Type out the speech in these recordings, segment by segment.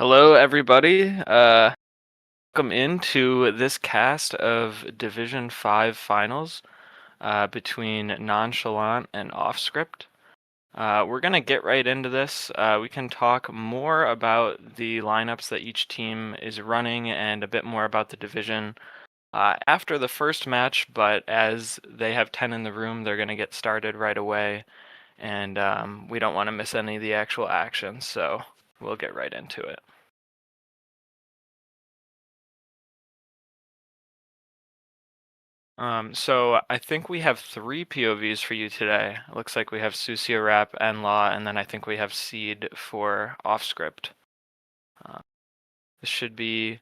Hello, everybody. Welcome into this cast of Division 5 finals between Nonchalant and OffScript. We're going to get right into this. We can talk more about the lineups that each team is running and a bit more about the division after the first match, but as they have 10 in the room, they're going to get started right away, and we don't want to miss any of the actual action, so we'll get right into it. So I think we have three POVs for you today. It looks like we have Susia Rap, Law, and then I think we have Seed for OffScript. Uh, this should be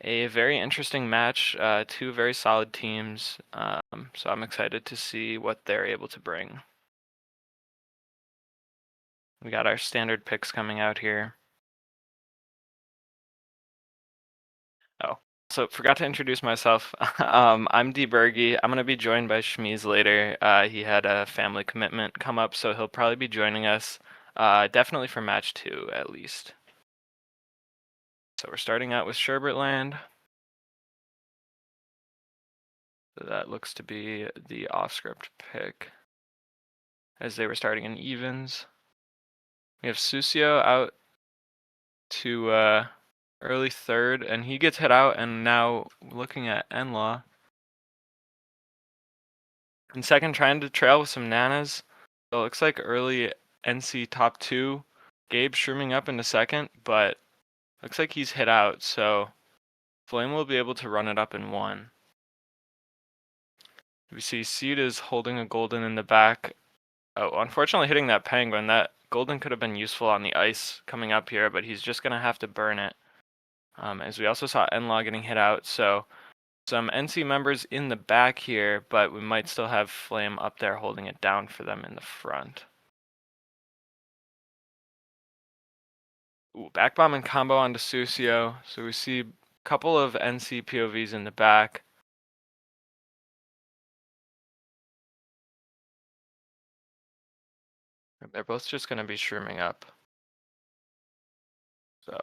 a very interesting match. Two very solid teams. So I'm excited to see what they're able to bring. We got our standard picks coming out here. Oh, so forgot to introduce myself. I'm dbergy. I'm gonna be joined by Schmeez later. He had a family commitment come up, so he'll probably be joining us. Definitely for match 2 at least. So we're starting out with Sherbertland. So that looks to be the off-script pick, as they were starting in evens. We have Susio out to early third, and he gets hit out, and now looking at Enlaw. In second, trying to trail with some nanas. So it looks like early NC top 2. Gabe shrooming up into second, but looks like he's hit out, so Flame will be able to run it up in 1. We see Seed is holding a golden in the back. Oh, unfortunately hitting that penguin. That golden could have been useful on the ice coming up here, but he's just going to have to burn it. As we also saw Enlaw getting hit out, so some NC members in the back here, but we might still have Flame up there holding it down for them in the front. Ooh, back bomb and combo onto Susio. So we see a couple of NC POVs in the back. They're both just going to be shrooming up. So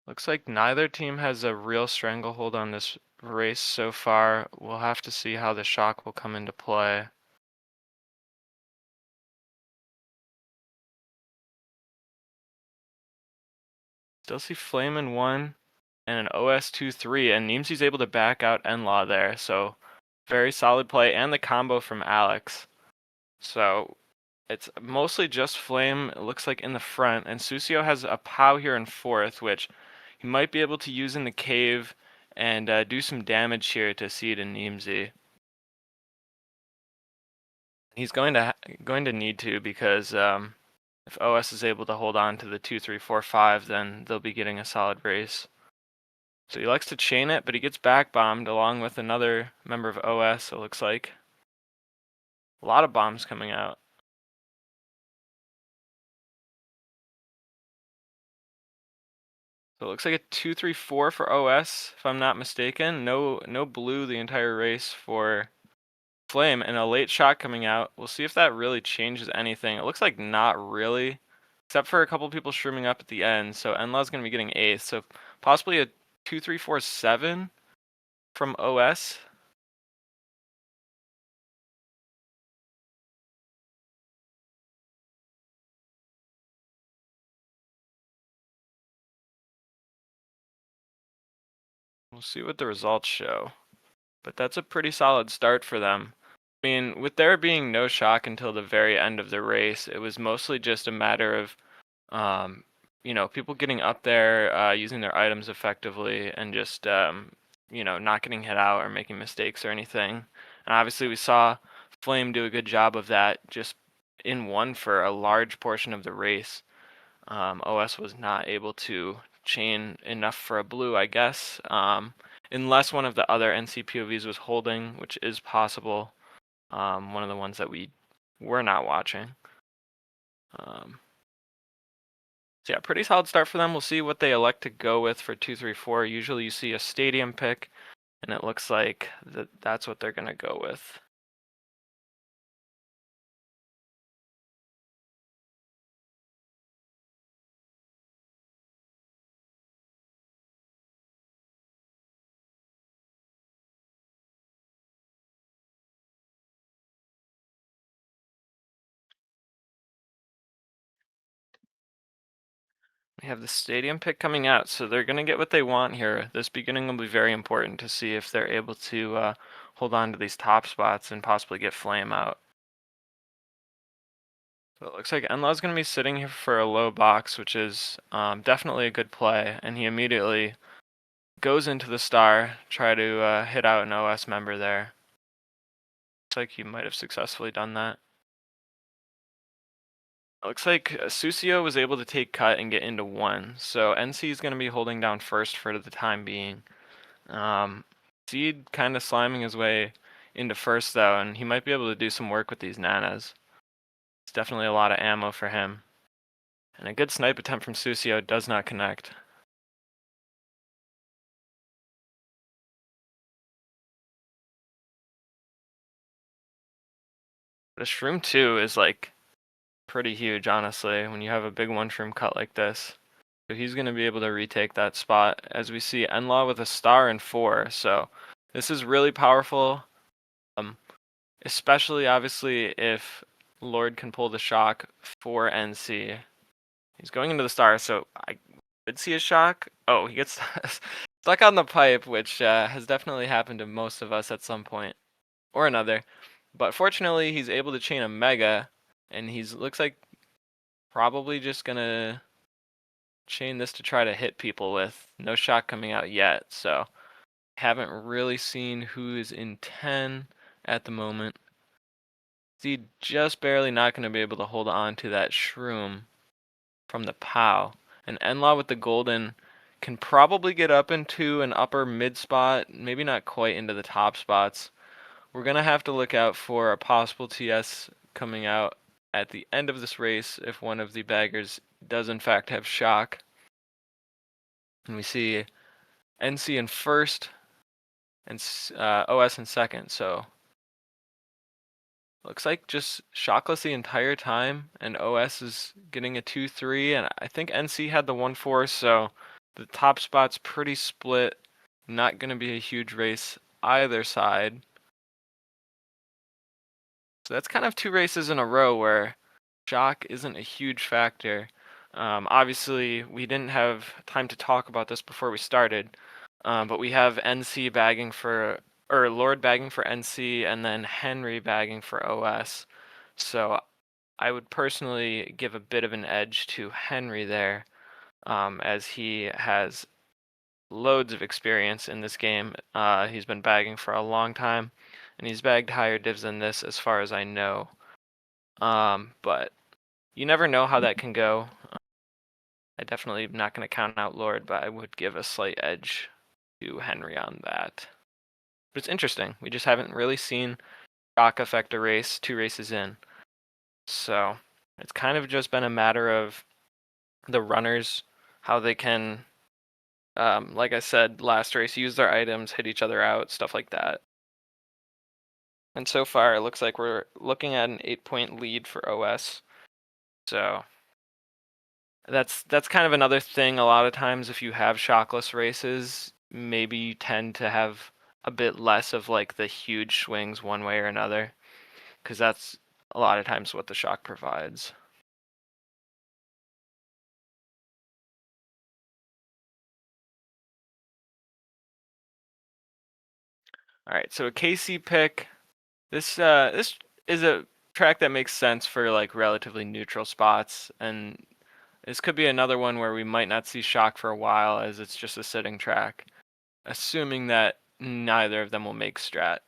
looks like neither team has a real stranglehold on this race so far. We'll have to see how the shock will come into play. Still see Flame in 1 and an OS 2-3, and Neemsy's able to back out Enlaw there, so very solid play, and the combo from Alex. So it's mostly just Flame, it looks like, in the front, and Susio has a POW here in 4th, which he might be able to use in the cave and do some damage here to Seed and Neemsy. He's going to need to, because if OS is able to hold on to the 2, 3, 4, 5, then they'll be getting a solid race. So he likes to chain it, but he gets back bombed along with another member of OS, it looks like. A lot of bombs coming out. So it looks like a 2-3-4 for OS, if I'm not mistaken. No blue the entire race for Flame, and a late shot coming out. We'll see if that really changes anything. It looks like not really, except for a couple people shrooming up at the end. So Enlaw's going to be getting 8th. So possibly a 2-3-4-7 from OS. We'll see what the results show. But that's a pretty solid start for them. I mean, with there being no shock until the very end of the race, it was mostly just a matter of, people getting up there, using their items effectively, and just, not getting hit out or making mistakes or anything. And obviously, we saw Flame do a good job of that, just in 1 for a large portion of the race. OS was not able to chain enough for a blue, I guess, unless one of the other NC POVs was holding, which is possible. One of the ones that we were not watching. So yeah, pretty solid start for them. We'll see what they elect to go with for 2-3-4. Usually you see a stadium pick, and it looks like that's what they're going to go with. We have the stadium pick coming out, so they're going to get what they want here. This beginning will be very important to see if they're able to hold on to these top spots and possibly get flame out. So it looks like Enlaw's going to be sitting here for a low box, which is definitely a good play, and he immediately goes into the star, try to hit out an OS member there. Looks like he might have successfully done that. It looks like Susio was able to take cut and get into 1, so NC is going to be holding down first for the time being. Seed kind of sliming his way into first though, and he might be able to do some work with these nanas. It's definitely a lot of ammo for him. And a good snipe attempt from Susio does not connect. But a Shroom 2 is like pretty huge, honestly, when you have a big one Shroom cut like this. So he's going to be able to retake that spot, as we see Enlaw with a star and 4. So this is really powerful, especially obviously if Lord can pull the shock for NC. He's going into the star, so I could see a shock. Oh, he gets stuck on the pipe, which has definitely happened to most of us at some point or another. But fortunately, he's able to chain a mega, and he's looks like probably just gonna chain this to try to hit people with. No shot coming out yet, so haven't really seen who is in 10 at the moment. See, just barely not going to be able to hold on to that Shroom from the POW. And Enlaw with the golden can probably get up into an upper mid spot, maybe not quite into the top spots. We're going to have to look out for a possible TS coming out at the end of this race if one of the baggers does in fact have shock. And we see NC in first and OS in second, so looks like just shockless the entire time, and OS is getting a 2-3, and I think NC had the 1-4, so the top spot's pretty split. Not going to be a huge race either side. So that's kind of 2 races in a row where shock isn't a huge factor. Obviously, we didn't have time to talk about this before we started, but we have NC bagging for, or Lord bagging for NC, and then Henry bagging for OS. So I would personally give a bit of an edge to Henry there, as he has loads of experience in this game. He's been bagging for a long time, and he's bagged higher divs than this as far as I know. But you never know how that can go. I definitely am not going to count out Lord, but I would give a slight edge to Henry on that. But it's interesting. We just haven't really seen shock affect a race 2 races in. So it's kind of just been a matter of the runners, how they can, like I said last race, use their items, hit each other out, stuff like that. And so far, it looks like we're looking at an 8-point lead for OS. So that's kind of another thing. A lot of times, if you have shockless races, maybe you tend to have a bit less of like the huge swings one way or another, because that's a lot of times what the shock provides. All right, so a KC pick. This is a track that makes sense for like relatively neutral spots, and this could be another one where we might not see shock for a while, as it's just a sitting track, assuming that neither of them will make strat.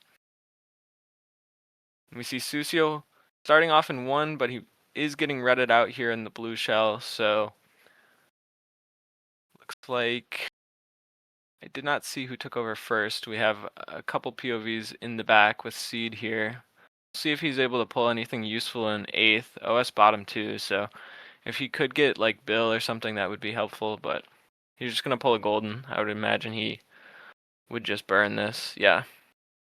And we see Susio starting off in 1, but he is getting redded out here in the blue shell, so looks like I did not see who took over first. We have a couple POVs in the back with Seed here. See if he's able to pull anything useful in 8th. OS bottom 2, so if he could get like Bill or something, that would be helpful, but he's just gonna pull a golden. I would imagine he would just burn this. Yeah,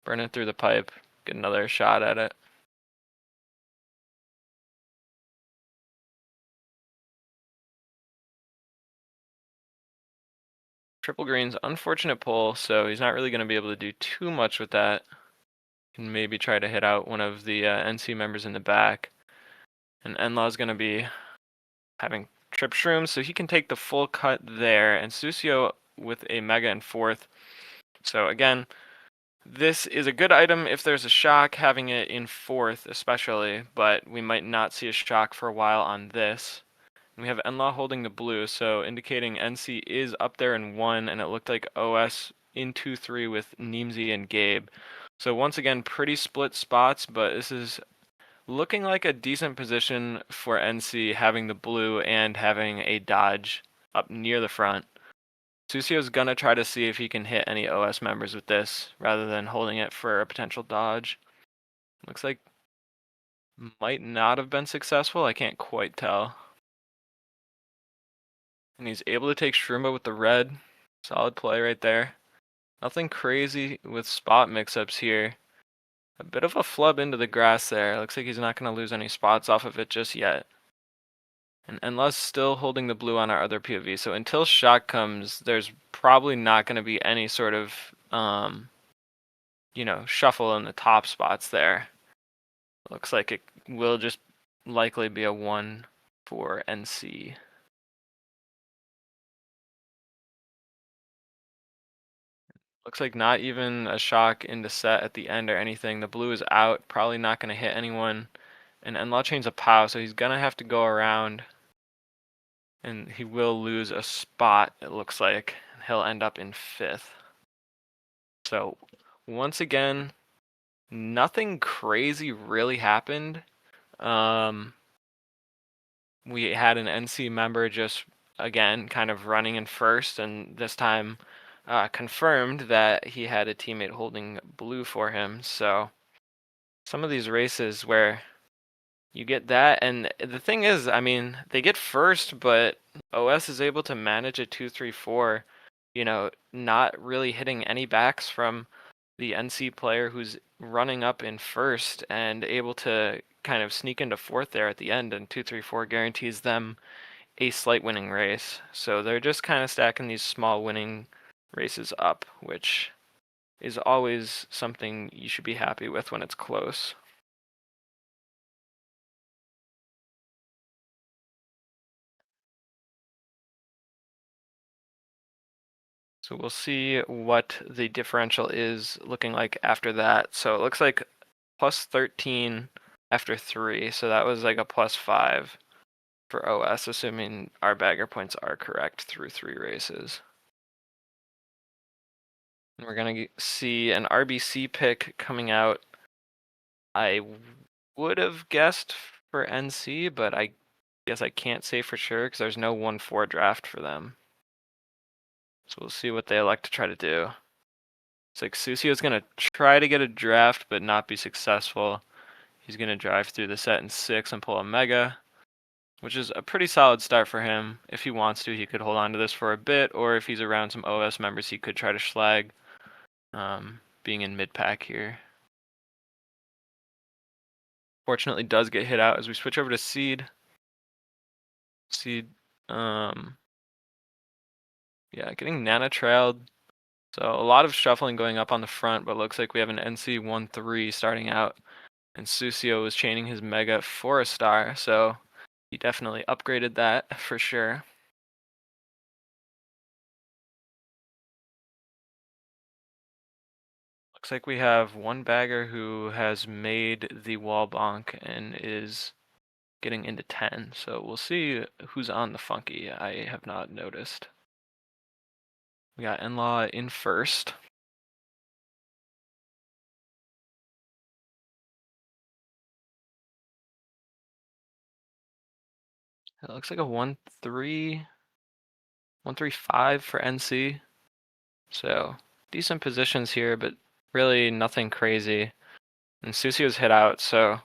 burn it through the pipe, get another shot at it. Triple green's unfortunate pull, so he's not really gonna be able to do too much with that. Can maybe try to hit out one of the NC members in the back. And Enlaw's gonna be having trip shrooms, so he can take the full cut there, and Susio with a mega in fourth. So again, this is a good item if there's a shock, having it in fourth especially, but we might not see a shock for a while on this. And we have Enlaw holding the blue, so indicating NC is up there in 1, and it looked like OS in 2-3 with Neemsy and Gabe. So once again, pretty split spots, but this is looking like a decent position for NC, having the blue and having a dodge up near the front. Susio's gonna try to see if he can hit any OS members with this, rather than holding it for a potential dodge. Looks like might not have been successful, I can't quite tell. And he's able to take Shroomba with the red. Solid play right there. Nothing crazy with spot mix-ups here. A bit of a flub into the grass there. Looks like he's not going to lose any spots off of it just yet. And Enla's still holding the blue on our other POV. So until shock comes, there's probably not going to be any sort of, shuffle in the top spots there. Looks like it will just likely be a 1 for NC. Looks like not even a shock into set at the end or anything. The blue is out, probably not going to hit anyone. And Enlaw chains a POW, so he's going to have to go around. And he will lose a spot, it looks like. He'll end up in 5th. So, once again, nothing crazy really happened. We had an NC member just, again, kind of running in first, and this time confirmed that he had a teammate holding blue for him. So some of these races where you get that, and the thing is, I mean, they get first, but OS is able to manage a 2-3-4, not really hitting any backs from the NC player who's running up in first and able to kind of sneak into fourth there at the end, and 2-3-4 guarantees them a slight winning race. So they're just kind of stacking these small winning races up, which is always something you should be happy with when it's close. So we'll see what the differential is looking like after that. So it looks like plus 13 after 3, so that was like a plus 5 for OS, assuming our bagger points are correct through 3 races. And we're going to see an RBC pick coming out. I would have guessed for NC, but I guess I can't say for sure because there's no 1-4 draft for them. So we'll see what they elect to try to do. It's like Susio's going to try to get a draft but not be successful. He's going to drive through the set in 6 and pull a mega, which is a pretty solid start for him. If he wants to, he could hold on to this for a bit, or if he's around some OS members, he could try to schlag, being in mid-pack here. Fortunately does get hit out as we switch over to Seed. Seed, yeah, getting Nana trailed. So a lot of shuffling going up on the front, but looks like we have an NC 1-3 starting out. And Susio was chaining his mega for a star, so he definitely upgraded that for sure. Looks like we have one bagger who has made the wall bonk and is getting into 10. So we'll see who's on the funky. I have not noticed. We got Enlaw in first. It looks like a 1-3, 1-3-5 for NC. So decent positions here, but really nothing crazy. And Susio's hit out, so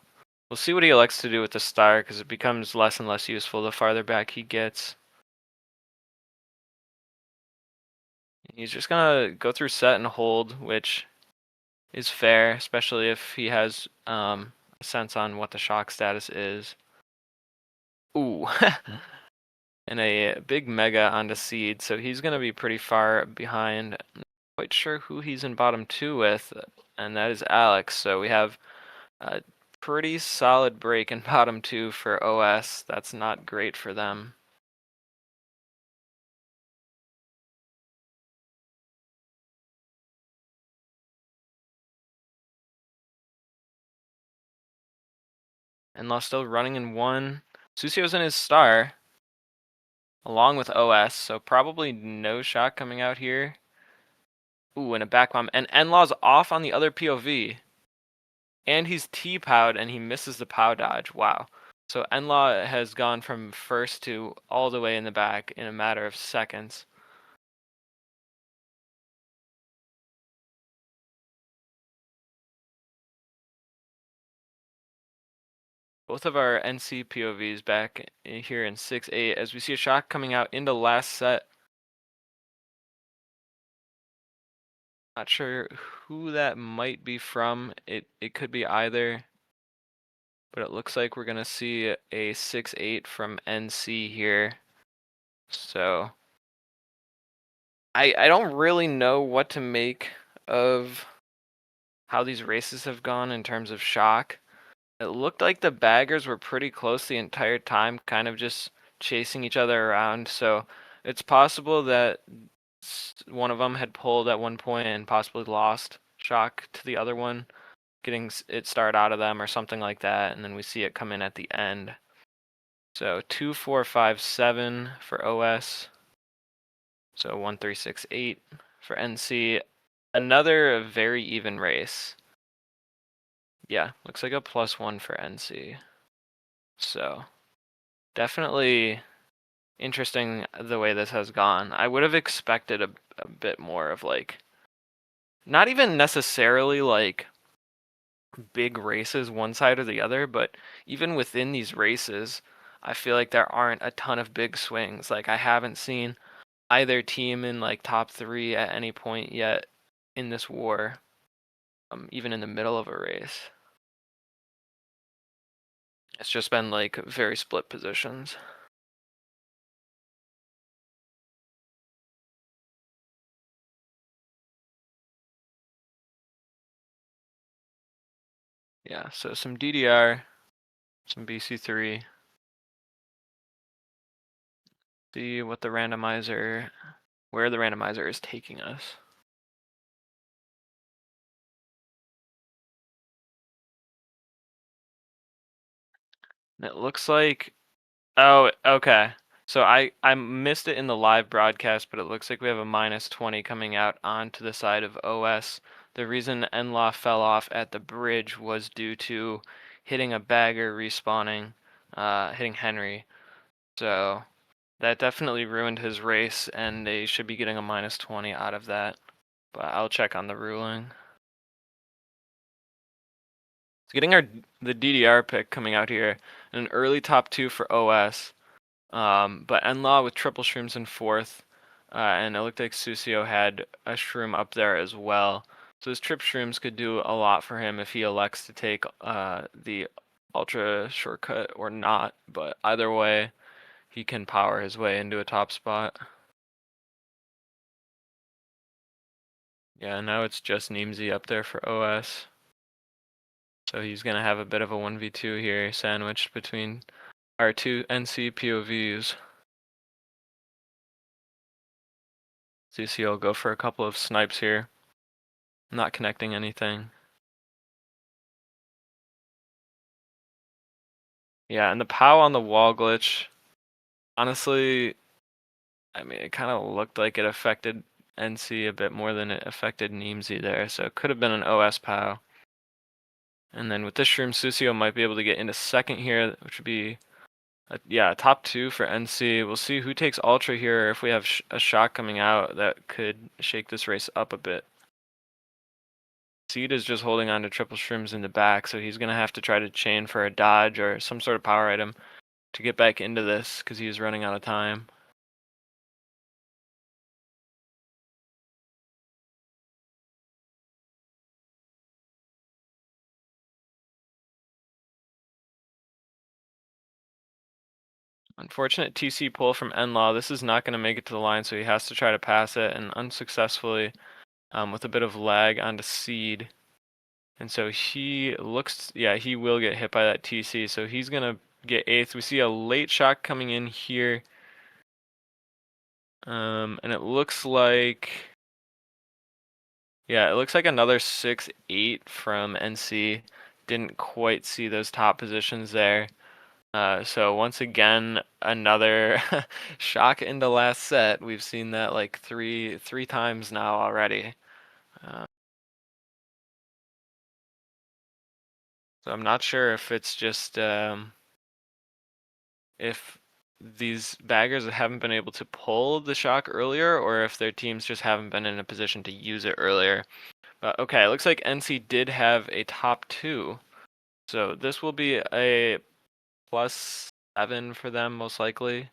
we'll see what he elects to do with the star, because it becomes less and less useful the farther back he gets. He's just gonna go through set and hold, which is fair, especially if he has a sense on what the shock status is. Ooh. And a big mega onto Seed, so he's gonna be pretty far behind. I'm not quite sure who he's in bottom 2 with, and that is Alex. So we have a pretty solid break in bottom 2 for OS. That's not great for them. Enlaw still running in 1. Susio's in his star, along with OS, so probably no shot coming out here. Ooh, and a back bomb. And Enlaw's off on the other POV. And he's T-powed and he misses the POW dodge. Wow. So Enlaw has gone from first to all the way in the back in a matter of seconds. Both of our NC POVs back here in 6-8 as we see a shot coming out into last set. Not sure who that might be from. It could be either. But it looks like we're gonna see a 6-8 from NC here. So I don't really know what to make of how these races have gone in terms of shock. It looked like the baggers were pretty close the entire time, kind of just chasing each other around. So it's possible that one of them had pulled at one point and possibly lost shock to the other one, getting it started out of them or something like that, and then we see it come in at the end. So 2, 4, 5, 7 for OS. So 1, 3, 6, 8 for NC. Another very even race. Yeah, looks like a +1 for NC. So definitely interesting the way this has gone. I would have expected a bit more of like, not even necessarily like big races one side or the other, but even within these races, I feel like there aren't a ton of big swings. Like I haven't seen either team in like top 3 at any point yet in this war, even in the middle of a race. It's just been like very split positions. Yeah, so some DDR, some BC3. See what the randomizer, where the randomizer is taking us. And it looks like, oh, okay. So I missed it in the live broadcast, but it looks like we have a -20 coming out onto the side of OS. The reason Enlaw fell off at the bridge was due to hitting a bagger respawning, hitting Henry. So that definitely ruined his race, and they should be getting a -20 out of that. But I'll check on the ruling. So getting the DDR pick coming out here, an early top 2 for OS. But Enlaw with triple shrooms in 4th, and it looked like Susio had a shroom up there as well. So his trip shrooms could do a lot for him if he elects to take the ultra shortcut or not. But either way, he can power his way into a top spot. Yeah, now it's just Neemsy up there for OS. So he's going to have a bit of a 1v2 here, sandwiched between our two NC POVs. CC will go for a couple of snipes here. Not connecting anything. Yeah, and the POW on the wall glitch, honestly, I mean, it kind of looked like it affected NC a bit more than it affected Neemsy there, so it could have been an OS POW. And then with this shroom, Susio might be able to get into 2nd here, which would be, yeah, top 2 for NC. We'll see who takes Ultra here, if we have a shot coming out that could shake this race up a bit. Seed is just holding on to triple shrooms in the back, so he's going to have to try to chain for a dodge or some sort of power item to get back into this, because he is running out of time. Unfortunate TC pull from Enlaw. This is not going to make it to the line, so he has to try to pass it, and unsuccessfully, with a bit of lag onto Seed. And so he looks, yeah, he will get hit by that TC, so he's going to get 8th. We see a late shot coming in here. And it looks like, yeah, it looks like another 6-8 from NC. didn't quite see those top positions there. So once again, another shock into last set. We've seen that like three times now already. Uh, so I'm not sure if it's just if these baggers haven't been able to pull the shock earlier, or if their teams just haven't been in a position to use it earlier. But okay, it looks like NC did have a top 2. So this will be a +7 for them most likely.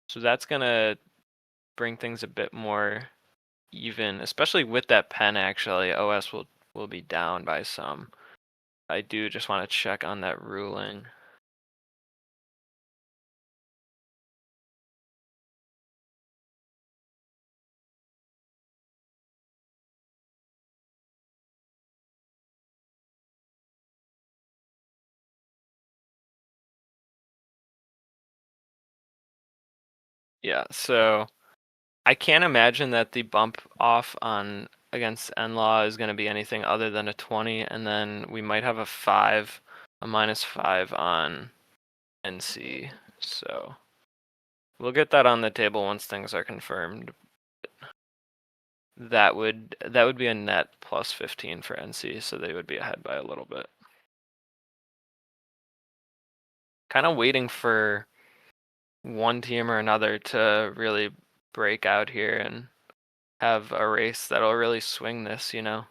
So that's gonna bring things a bit more even, especially with that pen actually. OS will be down by some. I do just want to check on that ruling. Yeah, so I can't imagine that the bump off on against NLaw is going to be anything other than a 20, and then we might have a 5, a -5 on NC. So we'll get that on the table once things are confirmed. That would be a net +15 for NC, so they would be ahead by a little bit. Kind of waiting for one team or another to really break out here and have a race that'll really swing this, you know.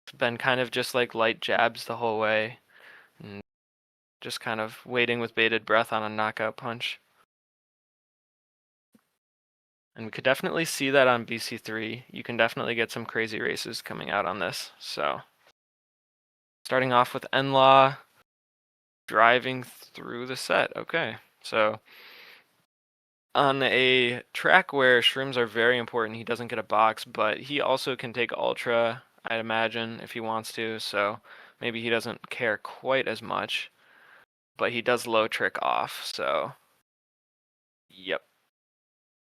It's been kind of just like light jabs the whole way, and just kind of waiting with bated breath on a knockout punch. And we could definitely see that on BC3. You can definitely get some crazy races coming out on this. So starting off with NLaw driving through the set. Okay, so on a track where shrooms are very important, he doesn't get a box, but he also can take ultra, I'd imagine, if he wants to, so maybe he doesn't care quite as much, but he does low trick off, so yep.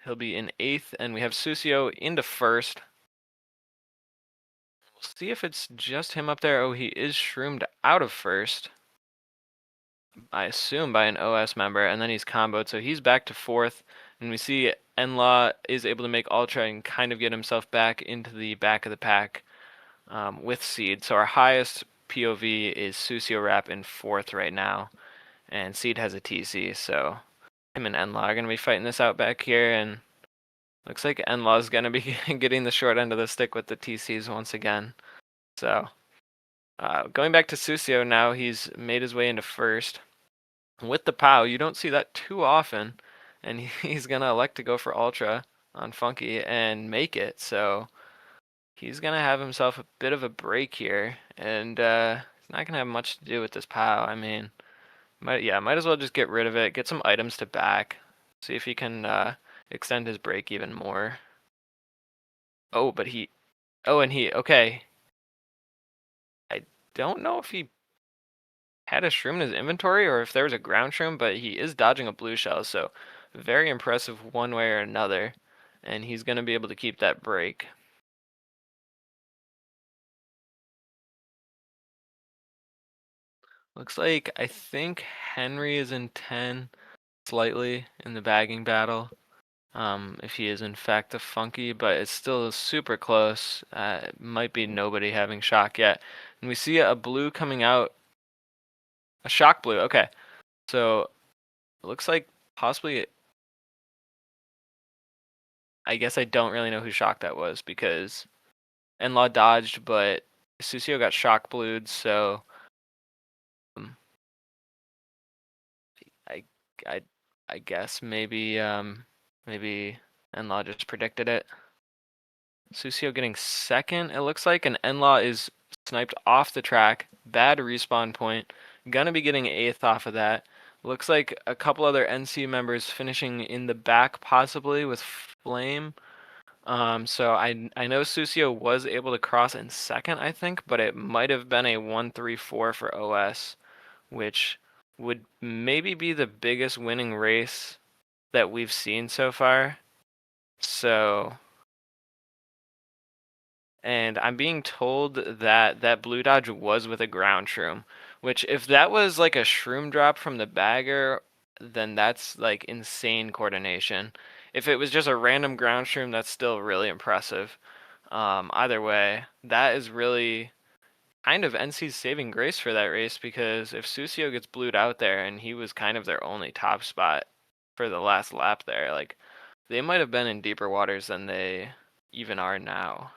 He'll be in 8th, and we have Susio into 1st. We'll see if it's just him up there. Oh, he is shroomed out of 1st. I assume by an OS member, and then he's comboed, so he's back to 4th, and we see NLaw is able to make Ultra and kind of get himself back into the back of the pack with Seed. So our highest POV is Susio Rap in 4th right now, and Seed has a TC, so him and NLaw are going to be fighting this out back here, and looks like NLaw is going to be getting the short end of the stick with the TCs once again. So going back to Susio now, he's made his way into 1st. With the POW, you don't see that too often, and he's gonna elect to go for Ultra on Funky and make it, so he's gonna have himself a bit of a break here, and he's not gonna have much to do with this POW. I mean, might as well just get rid of it, get some items to back, see if he can extend his break even more. Oh, but okay. I don't know if he had a shroom in his inventory or if there was a ground shroom, but he is dodging a blue shell, so very impressive one way or another, and he's going to be able to keep that break. Looks like I think Henry is in 10 slightly in the bagging battle, if he is in fact a Funky, but it's still super close. It might be nobody having shock yet. And we see a blue coming out, a shock blue. Okay, so it looks like possibly, I guess I don't really know who shock that was because NLaw dodged, but Susio got shock blued, so um, I I I guess maybe NLaw just predicted it. Susio getting 2nd, it looks like, and NLaw is sniped off the track. Bad respawn point. Gonna be getting 8th off of that. Looks like a couple other NC members finishing in the back possibly with Flame. So I know Susio was able to cross in 2nd, I think, but it might have been a 1-3-4 for OS, which would maybe be the biggest winning race that we've seen so far. So And I'm being told that that blue dodge was with a ground shroom, which if that was like a shroom drop from the bagger, then that's like insane coordination. If it was just a random ground shroom, that's still really impressive. Either way, that is really kind of NC's saving grace for that race, because if Susio gets blued out there and he was kind of their only top spot for the last lap there, like they might have been in deeper waters than they even are now.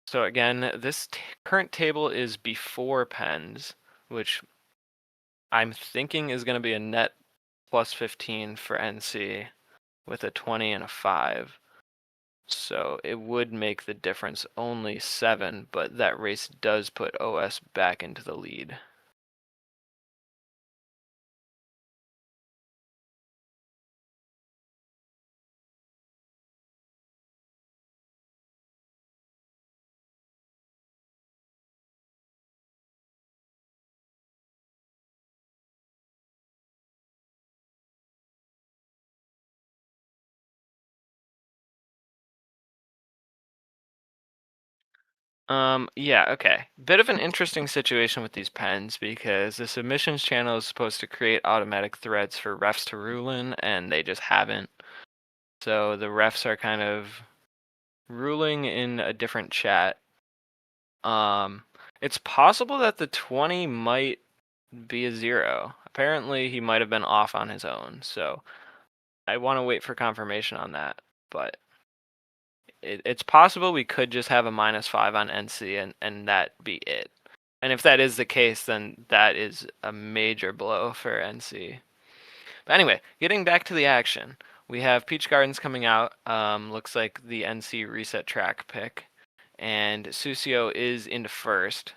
So again, this current table is before pens, which I'm thinking is going to be a net plus 15 for NC with a 20 and a 5. So it would make the difference only 7, but that race does put OS back into the lead. Yeah, okay. Bit of an interesting situation with these pens, because the submissions channel is supposed to create automatic threads for refs to rule in, and they just haven't. So the refs are kind of ruling in a different chat. Um, it's possible that the 20 might be a 0. Apparently, he might have been off on his own, so I want to wait for confirmation on that. But it's possible we could just have a -5 on NC and that be it. And if that is the case, then that is a major blow for NC. But anyway, getting back to the action, we have Peach Gardens coming out. Looks like the NC reset track pick, and Susio is into first.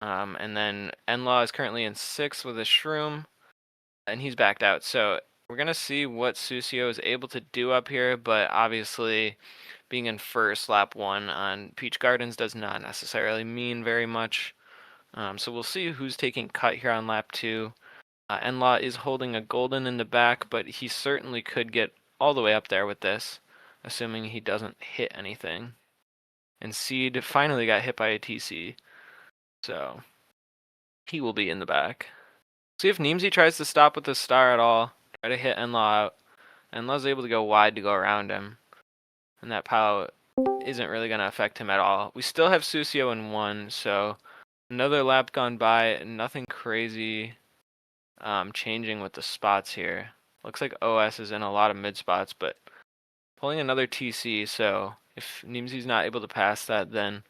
And then Enlaw is currently in 6th with a shroom, and he's backed out. So we're gonna see what Susio is able to do up here, but obviously being in first lap 1 on Peach Gardens does not necessarily mean very much. So we'll see who's taking cut here on lap 2. Enlaw is holding a golden in the back, but he certainly could get all the way up there with this, assuming he doesn't hit anything. And Seed finally got hit by a TC, so he will be in the back. See if Neemsy tries to stop with the star at all. Try to hit Enlaw out. Enlaw's able to go wide to go around him, and that pile isn't really going to affect him at all. We still have Susio in 1, so another lap gone by. Nothing crazy changing with the spots here. Looks like OS is in a lot of mid spots, but pulling another TC, so if Neemsy's not able to pass that, then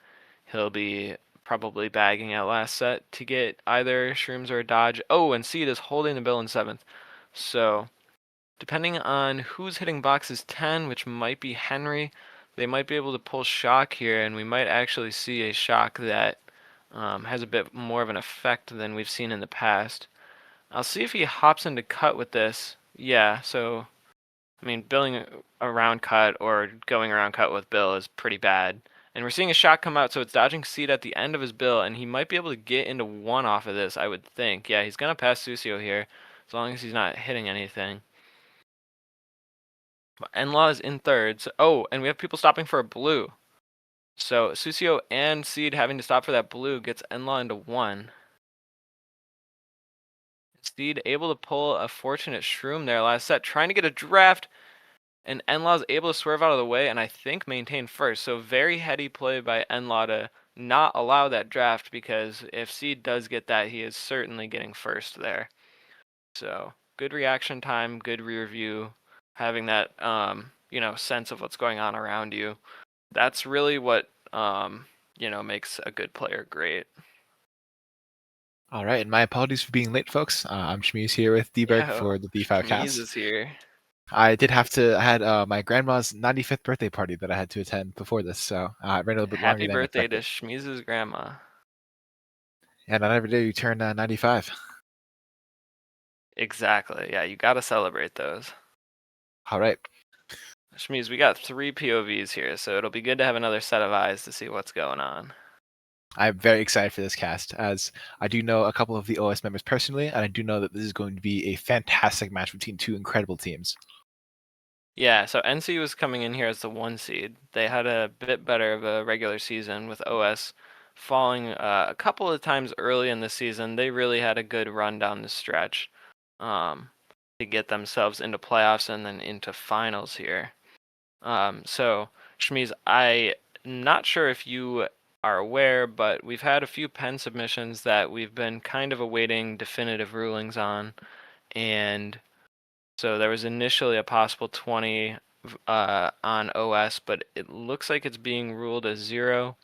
he'll be probably bagging at last set to get either shrooms or a dodge. Oh, and Seed is holding the bill in 7th. So depending on who's hitting boxes 10, which might be Henry, they might be able to pull shock here, and we might actually see a shock that has a bit more of an effect than we've seen in the past. I'll see if he hops into cut with this. Yeah, so, I mean, billing around cut or going around cut with Bill is pretty bad. And we're seeing a shot come out, so it's dodging Seed at the end of his bill, and he might be able to get into 1 off of this, I would think. Yeah, he's going to pass Susio here, as long as he's not hitting anything. Enlaw is in 3rd. So, oh, and we have people stopping for a blue. So Susio and Seed having to stop for that blue gets Enlaw into 1. Seed able to pull a fortunate shroom there last set, trying to get a draft, and Enlaw's able to swerve out of the way and I think maintain first. So very heady play by Enlaw to not allow that draft, because if Seed does get that, he is certainly getting first there. So good reaction time, good rear view, having that sense of what's going on around you. That's really what makes a good player great. All right, and my apologies for being late, folks. I'm Schmeez here with dbergy for the D5 Schmeez cast. is here. I had my grandma's 95th birthday party that I had to attend before this, so it ran a little bit longer than Happy birthday to expected. Schmeez's grandma. And not every day you turn 95. Exactly. Yeah, you gotta celebrate those. All right. Schmeez, we got 3 POVs here, so it'll be good to have another set of eyes to see what's going on. I'm very excited for this cast, as I do know a couple of the OS members personally, and I do know that this is going to be a fantastic match between 2 incredible teams. Yeah, so NC was coming in here as the 1 seed. They had a bit better of a regular season with OS falling a couple of times early in the season. They really had a good run down the stretch um, to get themselves into playoffs and then into finals here. So, Schmeez, I'm not sure if you are aware, but we've had a few pen submissions that we've been kind of awaiting definitive rulings on, and so there was initially a possible 20 on OS, but it looks like it's being ruled as 0.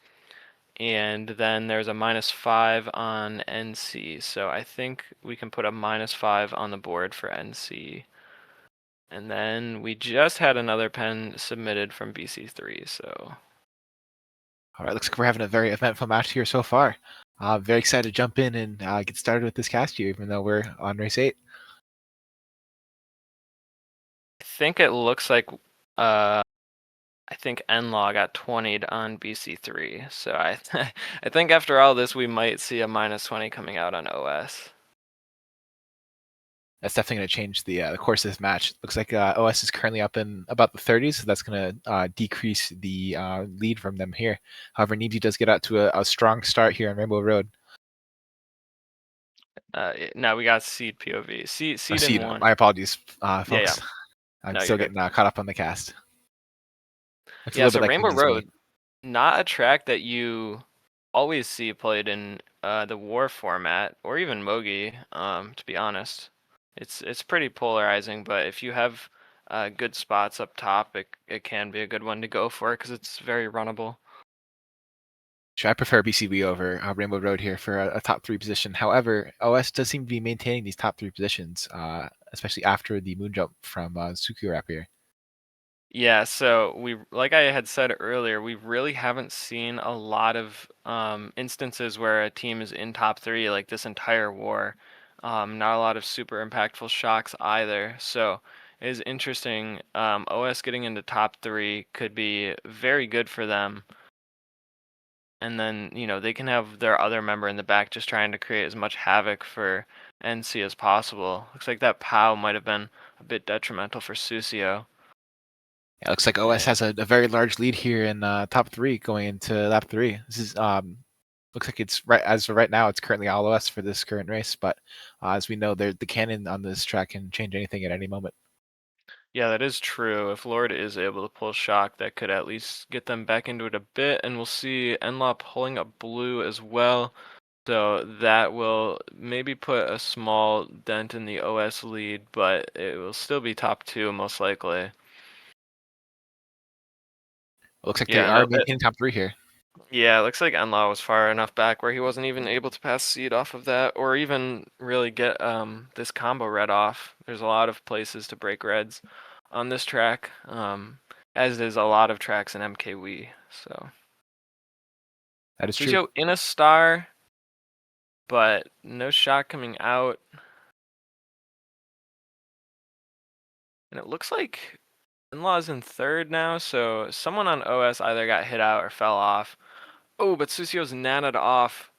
And then there's a -5 on NC. So I think we can put a -5 on the board for NC. And then we just had another pen submitted from BC3. So All right, looks like we're having a very eventful match here so far. Very excited to jump in and get started with this cast here, even though we're on race 8. I think it looks like I think NLaw got 20'd on BC3. So I I think after all this we might see a -20 coming out on OS. That's definitely going to change the course of this match. Looks like OS is currently up in about the 30s, so that's going to decrease the lead from them here. However, Neebsy does get out to a strong start here on Rainbow Road. Now we got seed POV. Seed in Seed, one. my apologies, Yeah. folks. I'm No, still you're good. getting caught up on the cast. Looks a Yeah, little so bit like Rainbow Neebsy's to me. Road, not a track that you always see played in the war format or even Mogi, to be honest. It's pretty polarizing, but if you have good spots up top, it can be a good one to go for because it's very runnable. Sure, I prefer BCB over Rainbow Road here for a top 3 position. However, OS does seem to be maintaining these top 3 positions, especially after the moon jump from Sukiyo up here. Yeah, so like I had said earlier, we really haven't seen a lot of instances where a team is in top 3 like this entire war. Not a lot of super impactful shocks either. So it is interesting. OS getting into top 3 could be very good for them. And then, they can have their other member in the back just trying to create as much havoc for NC as possible. Looks like that POW might have been a bit detrimental for Susio. Yeah, it looks like OS has a very large lead here in top 3 going into lap 3. This is looks like it's right as of right now. It's currently all OS for this current race, but as we know, the cannon on this track can change anything at any moment. Yeah, that is true. If Lord is able to pull shock, that could at least get them back into it a bit, and we'll see Enlaw pulling up blue as well. So that will maybe put a small dent in the OS lead, but it will still be top 2 most likely. It looks like they Yeah, are no, maintaining top 3 here. yeah, it looks like Enlaw was far enough back where he wasn't even able to pass seed off of that, or even really get this combo red off. There's a lot of places to break reds on this track, as is a lot of tracks in MKW. So That is true. Susio in a star, but no shot coming out, and it looks like Enlaw's in third now. So someone on OS either got hit out or fell off. Oh, but Susio's nanoed off.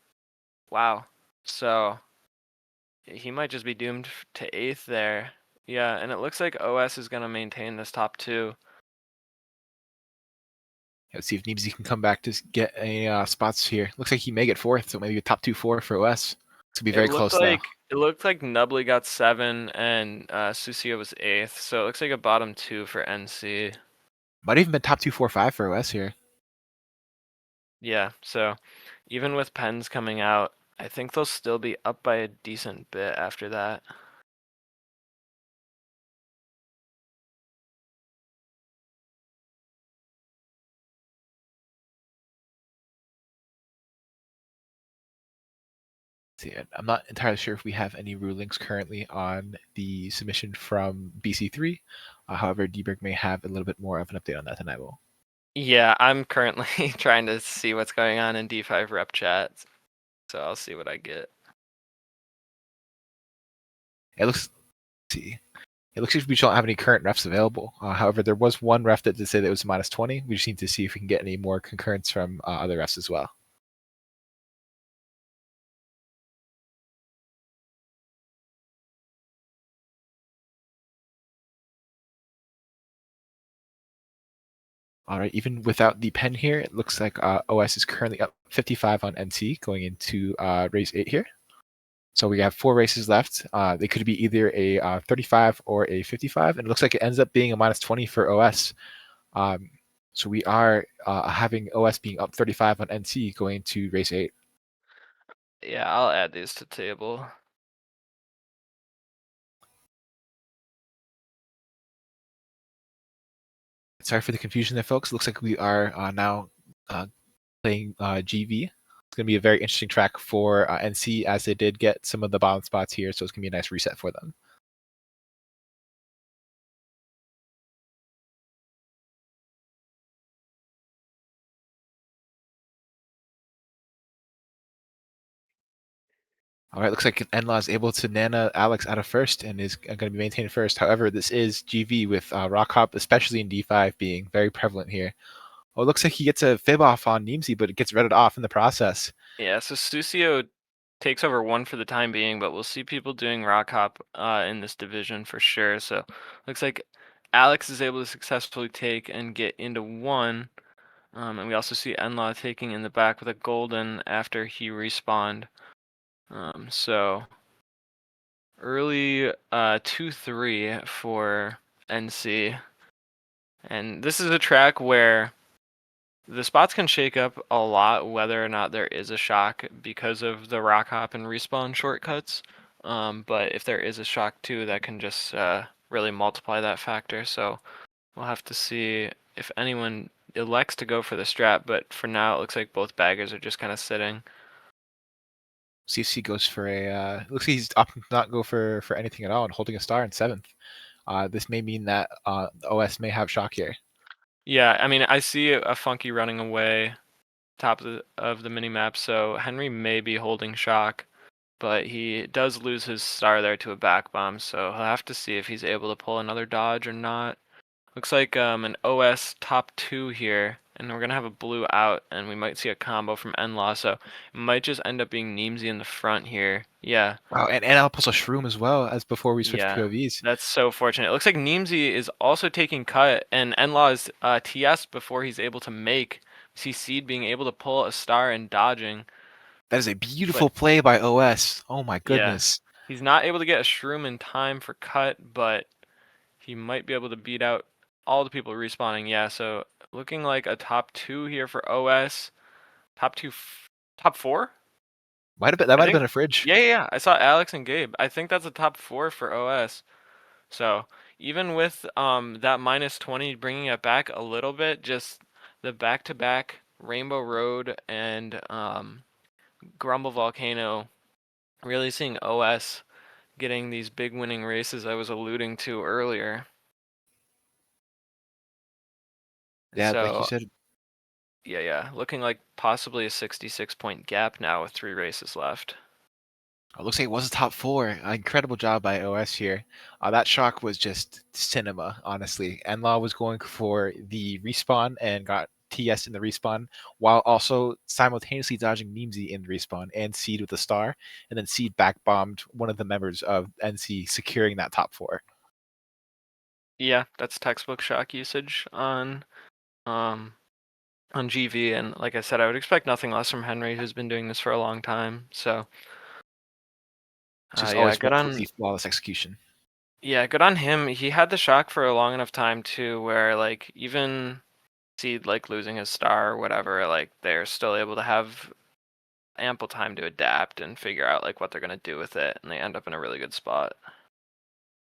Wow. So he might just be doomed to 8th there. Yeah, and it looks like OS is going to maintain this top 2. Let's see if Neebsy can come back to get any spots here. Looks like he may get 4th, so maybe a top 2-4 for OS. It's gonna be very close though. It looked like Nubbly got 7 and Susio was 8th, so it looks like a bottom 2 for NC. Might even been top 2-4-5 for OS here. Yeah, so even with pens coming out, I think they'll still be up by a decent bit after that. See, I'm not entirely sure if we have any rulings currently on the submission from BC3. However, dbergy may have a little bit more of an update on that than I will. Yeah, I'm currently trying to see what's going on in D5 rep chat, so I'll see what I get. It looks. See, it looks like we don't have any current refs available. However, there was one ref that did say that it was -20. We just need to see if we can get any more concurrence from other refs as well. All right, even without the pen here, it looks like OS is currently up 55 on NC going into race 8 here. So we have 4 races left. They could be either a 35 or a 55, and it looks like it ends up being a -20 for OS. So we are having OS being up 35 on NC going into race 8. Yeah, I'll add these to table. Sorry for the confusion there, folks. Looks like we are now playing GV. It's going to be a very interesting track for NC as they did get some of the bottom spots here, so it's going to be a nice reset for them. All right, looks like Enlaw is able to Nana Alex out of first and is going to be maintained first. However, this is GV with Rock Hop, especially in D5, being very prevalent here. Oh, it looks like he gets a fib off on Neemsy, but it gets redded off in the process. Yeah, so Susio takes over 1 for the time being, but we'll see people doing Rock Hop in this division for sure. So looks like Alex is able to successfully take and get into 1. And we also see Enlaw taking in the back with a golden after he respawned. So early 2-3 for NC. And this is a track where the spots can shake up a lot whether or not there is a shock because of the rock hop and respawn shortcuts. But if there is a shock too, that can just really multiply that factor. So we'll have to see if anyone elects to go for the strat, but for now it looks like both baggers are just kind of sitting. CFC goes for a. Looks like he's opting to not go for anything at all and holding a star in 7th. This may mean that OS may have shock here. Yeah, I mean, I see a Funky running away top of the mini map, so Henry may be holding shock, but he does lose his star there to a back bomb, so he'll have to see if he's able to pull another dodge or not. Looks like an OS top 2 here, and we're gonna have a blue out, and we might see a combo from Enlaw, so it might just end up being Neemsy in the front here. Yeah. Wow, and I'll pulls a shroom as well as before we switch Yeah, POVs. that's so fortunate. It looks like Neemsy is also taking cut, and Enlaw is TS before he's able to make. See Seed being able to pull a star and dodging, That is a but beautiful play by OS. Oh my yeah, goodness. he's not able to get a shroom in time for cut, but he might be able to beat out all the people respawning. Yeah, so looking like a top 2 here for OS. Top 2, top 4? That I might have think. been a fridge. Yeah. I saw Alex and Gabe. I think that's a top 4 for OS. So even with that -20 bringing it back a little bit, just the back-to-back Rainbow Road and Grumble Volcano, really seeing OS getting these big winning races I was alluding to earlier. Yeah, like you So said, yeah, looking like possibly a 66-point gap now with 3 races left. it looks like it was a top 4. Incredible job by OS here. That shock was just cinema, honestly. Enlaw was going for the respawn and got TS in the respawn, while also simultaneously dodging Neemsy in the respawn and Seed with a star, and then Seed back bombed one of the members of NC, securing that top 4. Yeah, that's textbook shock usage um on GV, and like I said, I would expect nothing less from Henry, who's been doing this for a long time. So Just yeah, always relatively flawless execution. good on him. He had the shock for a long enough time too, where like even Seed like losing his star or whatever, like they're still able to have ample time to adapt and figure out like what they're gonna do with it, and they end up in a really good spot.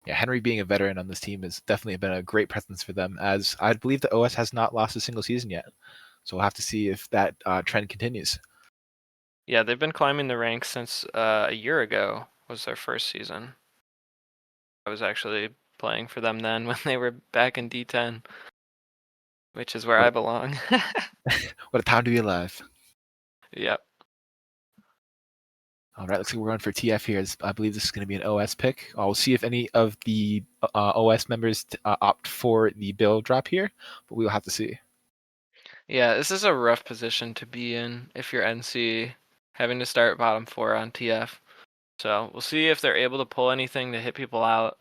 Yeah, Henry being a veteran on this team has definitely been a great presence for them, as I believe the OS has not lost a single season yet. So we'll have to see if that trend continues. Yeah, they've been climbing the ranks since a year ago was their first season. I was actually playing for them then when they were back in D10, which is where What I a, belong. what a time to be alive. Yep. All right, looks like we're going for TF here. I believe this is going to be an OS pick. We'll see if any of the OS members opt for the build drop here, but we'll have to see. Yeah, this is a rough position to be in if you're NC, having to start bottom 4 on TF. So we'll see if they're able to pull anything to hit people out.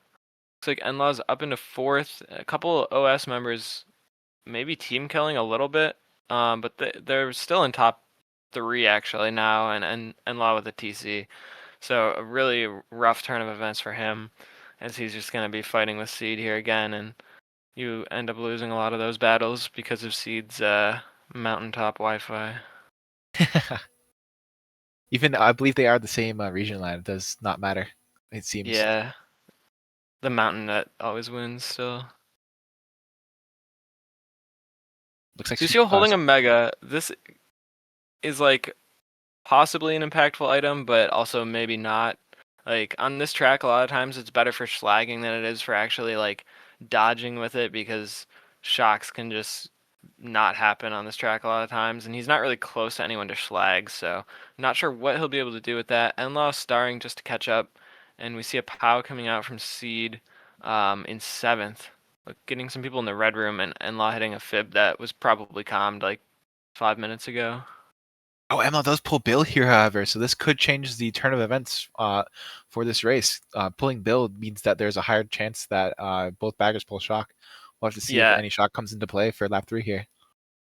Looks like Enlaw's up into 4th. A couple OS members maybe team killing a little bit, but they're still in top 3 actually now, and Law with the TC. So a really rough turn of events for him, as he's just going to be fighting with Seed here again, and you end up losing a lot of those battles because of Seed's mountaintop Wi-Fi. Even I believe they are the same region line. It does not matter. It seems. Yeah, the mountain that always wins still. Looks like Susio holding a Mega. This is like possibly an impactful item, but also maybe not. Like on this track, a lot of times it's better for slagging than it is for actually like dodging with it because shocks can just not happen on this track a lot of times, and he's not really close to anyone to slag, so I'm not sure what he'll be able to do with that. Enlaw starring just to catch up, and we see a POW coming out from Seed in 7th, getting some people in the red room, and Enlaw hitting a fib that was probably calmed like 5 minutes ago. Oh, Emma does pull Bill here, however, so this could change the turn of events for this race. Pulling Bill means that there's a higher chance that both baggers pull shock. We'll have to see if Yeah, any shock comes into play for lap 3 here.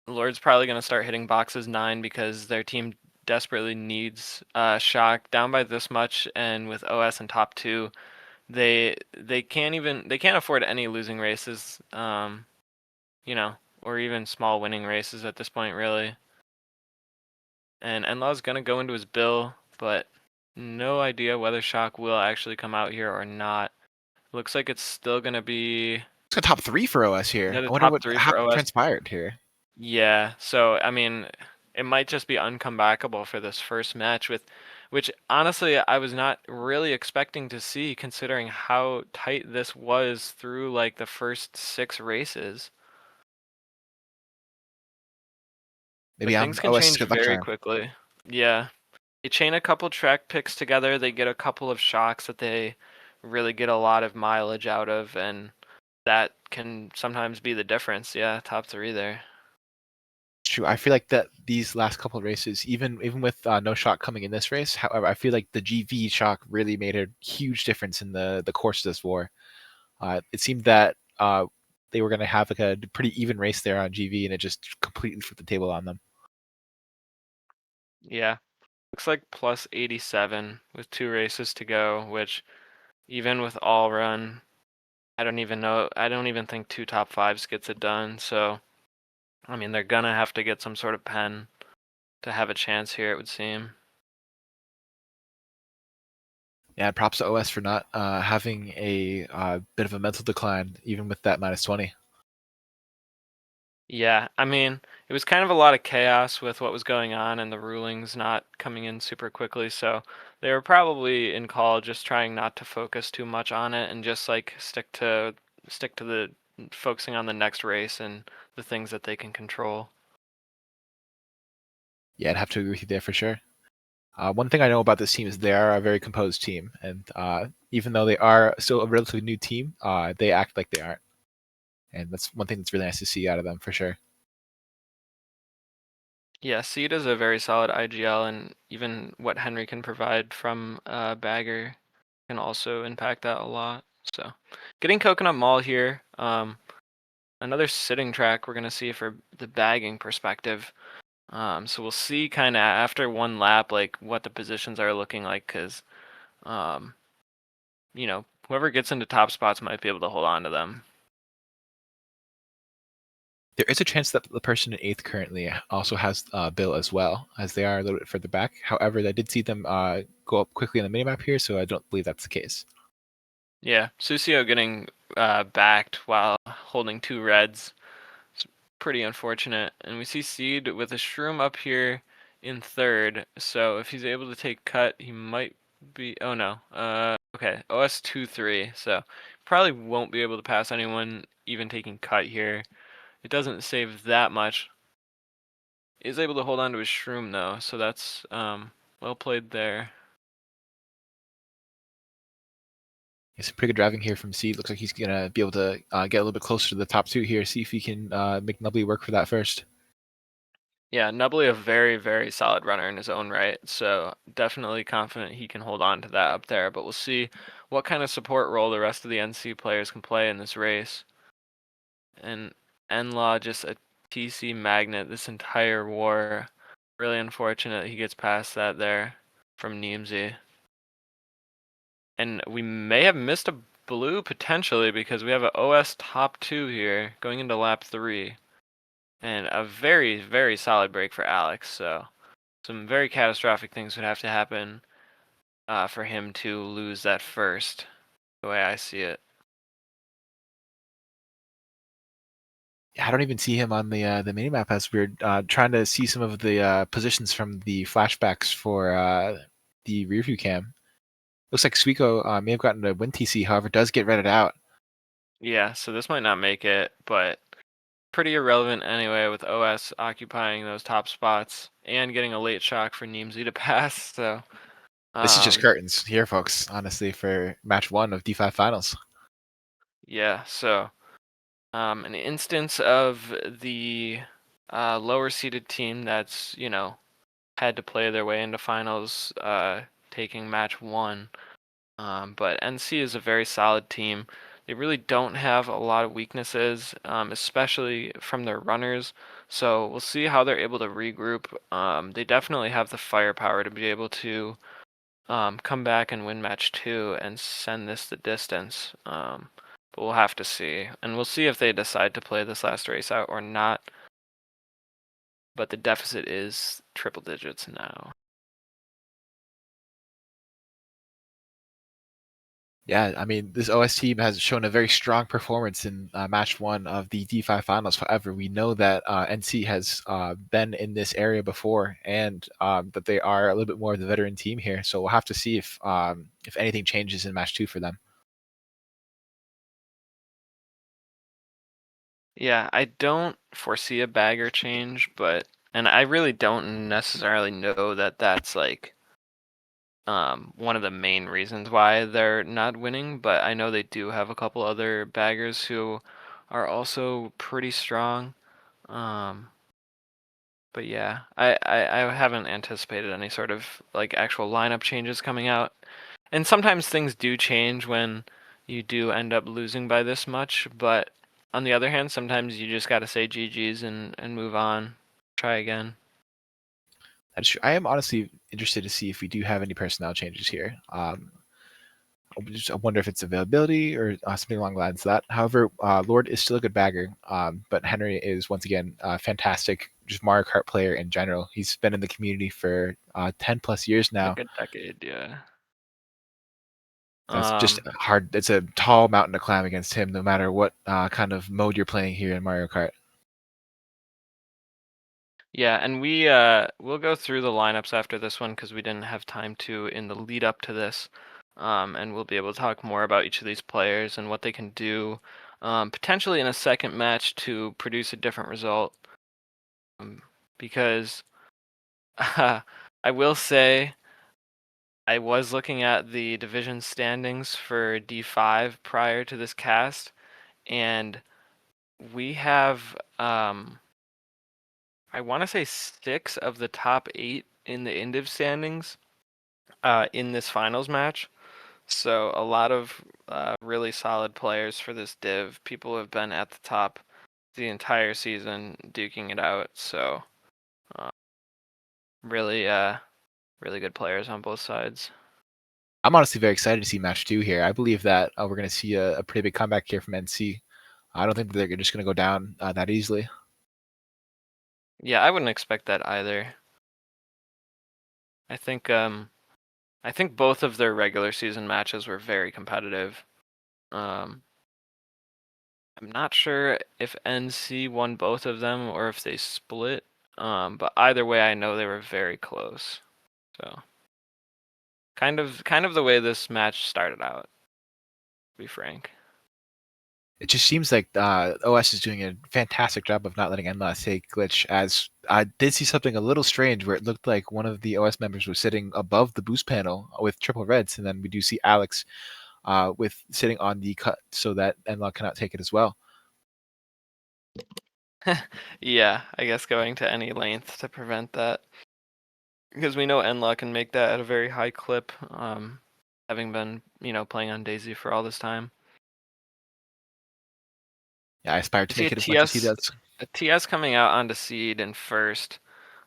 Lord's probably going to start hitting boxes 9 because their team desperately needs shock down by this much, and with OS in top 2, they can't afford any losing races, you know, or even small winning races at this point really. And Enlaw's going to go into his bill, but no idea whether shock will actually come out here or not. Looks like it's still going to be It's a top 3 for OS here. at a I wonder top what 3 for OS. transpired here. Yeah, so I mean, it might just be uncomebackable for this first match which honestly I was not really expecting to see considering how tight this was through like the first 6 races. Maybe But things can OS is change good luck very charm. quickly. Yeah. They chain a couple track picks together, they get a couple of shocks that they really get a lot of mileage out of, and that can sometimes be the difference. Yeah, top 3 there. True. I feel like that these last couple of races, even with no shock coming in this race, however, I feel like the GV shock really made a huge difference in the course of this war. It seemed that they were going to have like a pretty even race there on GV, and it just completely flipped the table on them. Yeah. Looks like plus 87 with 2 races to go, which even with all run, I don't even know. I don't even think 2 top 5s gets it done. So, I mean, they're gonna have to get some sort of pen to have a chance here, it would seem. Yeah, props to OS for not having a bit of a mental decline, even with that -20. Yeah, I mean, it was kind of a lot of chaos with what was going on and the rulings not coming in super quickly, so they were probably in call just trying not to focus too much on it and just like stick to the focusing on the next race and the things that they can control. Yeah, I'd have to agree with you there for sure. One thing I know about this team is they are a very composed team, and even though they are still a relatively new team, they act like they aren't, and that's one thing that's really nice to see out of them for sure. Yeah, Seed is a very solid IGL, and even what Henry can provide from Bagger can also impact that a lot. So, getting Coconut Mall here, another sitting track we're gonna see for the bagging perspective. So we'll see kind of after one lap like what the positions are looking like, because um, whoever gets into top spots might be able to hold on to them. There is a chance that the person in 8th currently also has Bill as well, as they are a little bit further back. However, I did see them go up quickly on the minimap here, so I don't believe that's the case. Yeah, Susio getting backed while holding 2 reds. It's pretty unfortunate. And we see Seed with a Shroom up here in 3rd. So if he's able to take cut, he might be. Oh no. Okay. OS 2-3. So probably won't be able to pass anyone even taking cut here. It doesn't save that much. Is able to hold on to his Shroom though, so that's well played there. It's pretty good driving here from Seed. Looks like he's gonna be able to get a little bit closer to the top 2 here. See if he can make Nubbly work for that first. Yeah, Nubbly a very, very solid runner in his own right, so definitely confident he can hold on to that up there, but we'll see what kind of support role the rest of the NC players can play in this race. And N-Law just a TC magnet this entire war. Really unfortunate he gets past that there from Neemsy. And we may have missed a blue potentially because we have an OS top 2 here going into lap 3. And a very, very solid break for Alex. So some very catastrophic things would have to happen for him to lose that first, the way I see it. Yeah, I don't even see him on the mini map as we're trying to see some of the positions from the flashbacks for the rear view cam. Looks like Suiko may have gotten a win TC, however, does get redded out. Yeah, so this might not make it, but pretty irrelevant anyway with OS occupying those top spots and getting a late shock for Neemsy to pass. So This is just curtains here, folks, honestly, for match 1 of D5 finals. yeah, so an instance of the lower seeded team that's, had to play their way into finals, taking match 1. But NC is a very solid team. They really don't have a lot of weaknesses, especially from their runners. So we'll see how they're able to regroup. They definitely have the firepower to be able to come back and win match 2 and send this the distance. But we'll have to see. And we'll see if they decide to play this last race out or not. But the deficit is triple digits now. Yeah, I mean, this OS team has shown a very strong performance in match 1 of the D5 finals. However, we know that NC has been in this area before, and that they are a little bit more of the veteran team here. So we'll have to see if anything changes in match 2 for them. Yeah, I don't foresee a bagger change, and I really don't necessarily know that that's like one of the main reasons why they're not winning, but I know they do have a couple other baggers who are also pretty strong. But yeah, I haven't anticipated any sort of like actual lineup changes coming out. And sometimes things do change when you do end up losing by this much, but on the other hand, sometimes you just got to say GG's and move on, try again. That's true. I am honestly interested to see if we do have any personnel changes here. I wonder if it's availability or something along the lines of that. However, Lord is still a good bagger, but Henry is once again a fantastic, just Mario Kart player in general. He's been in the community for 10 plus years now. Like a decade, yeah. That's just hard. It's a tall mountain to climb against him, no matter what kind of mode you're playing here in Mario Kart. Yeah, and we'll go through the lineups after this one because we didn't have time to in the lead up to this, and we'll be able to talk more about each of these players and what they can do, potentially in a second match to produce a different result. Because I will say I was looking at the division standings for D5 prior to this cast, and we have I want to say 6 of the top 8 in the Indiv standings in this finals match. So a lot of really solid players for this div. People have been at the top the entire season duking it out. So uh, really, really good players on both sides. I'm honestly very excited to see match 2 here. I believe that we're going to see a pretty big comeback here from NC. I don't think that they're just going to go down that easily. Yeah, I wouldn't expect that either. I think both of their regular season matches were very competitive. Um, I'm not sure if NC won both of them or if they split. But either way, I know they were very close. So kind of the way this match started out, to be frank. It just seems like OS is doing a fantastic job of not letting NLAS take glitch. As I did see something a little strange where it looked like one of the OS members was sitting above the boost panel with triple reds, and then we do see Alex with sitting on the cut so that NLAW cannot take it as well. Yeah, I guess going to any length to prevent that. Because we know Enlaw can make that at a very high clip, having been, playing on Daisy for all this time. Yeah, I aspire You to see make it as much as he does. a TS coming out onto seed in first.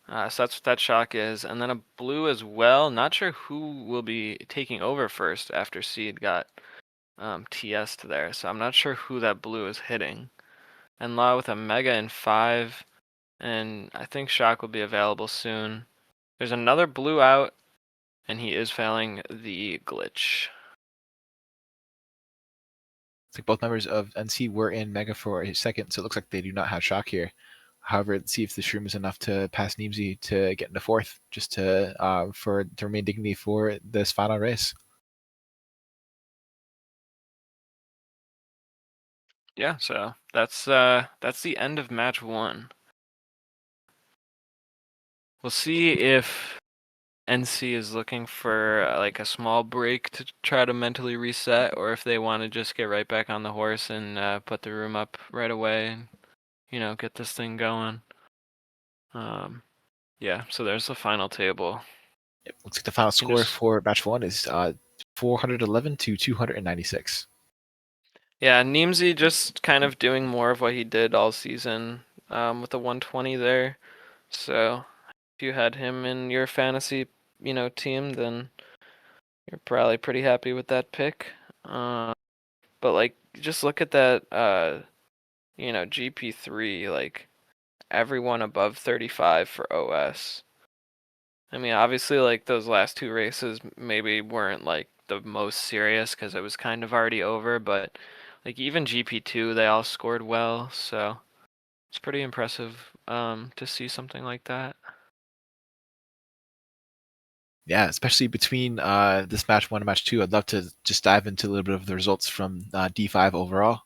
So that's what that shock is. And then a blue as well. Not sure who will be taking over first after seed got TS'd there. So I'm not sure who that blue is hitting. And Law with a mega in 5. And I think shock will be available soon. There's another blue out. And he is failing the glitch. It's like both members of NC were in Mega for a second, so it looks like they do not have shock here. However, let's see if the shroom is enough to pass Neemsy to get into fourth, just to remain dignity for this final race. Yeah, so that's the end of match 1. We'll see if NC is looking for like a small break to try to mentally reset, or if they want to just get right back on the horse and put the room up right away and get this thing going. Yeah, so there's the final table. It looks like the final Can score just for match 1 is 411 to 296. Yeah, Neemsy just kind of doing more of what he did all season with the 120 there. So if you had him in your fantasy, team, then you're probably pretty happy with that pick. But like, just look at that, GP3, like everyone above 35 for OS. I mean, obviously, like those last 2 races maybe weren't like the most serious because it was kind of already over, but like even GP2, they all scored well, so it's pretty impressive to see something like that. Yeah, especially between this match 1 and match 2, I'd love to just dive into a little bit of the results from D5 overall.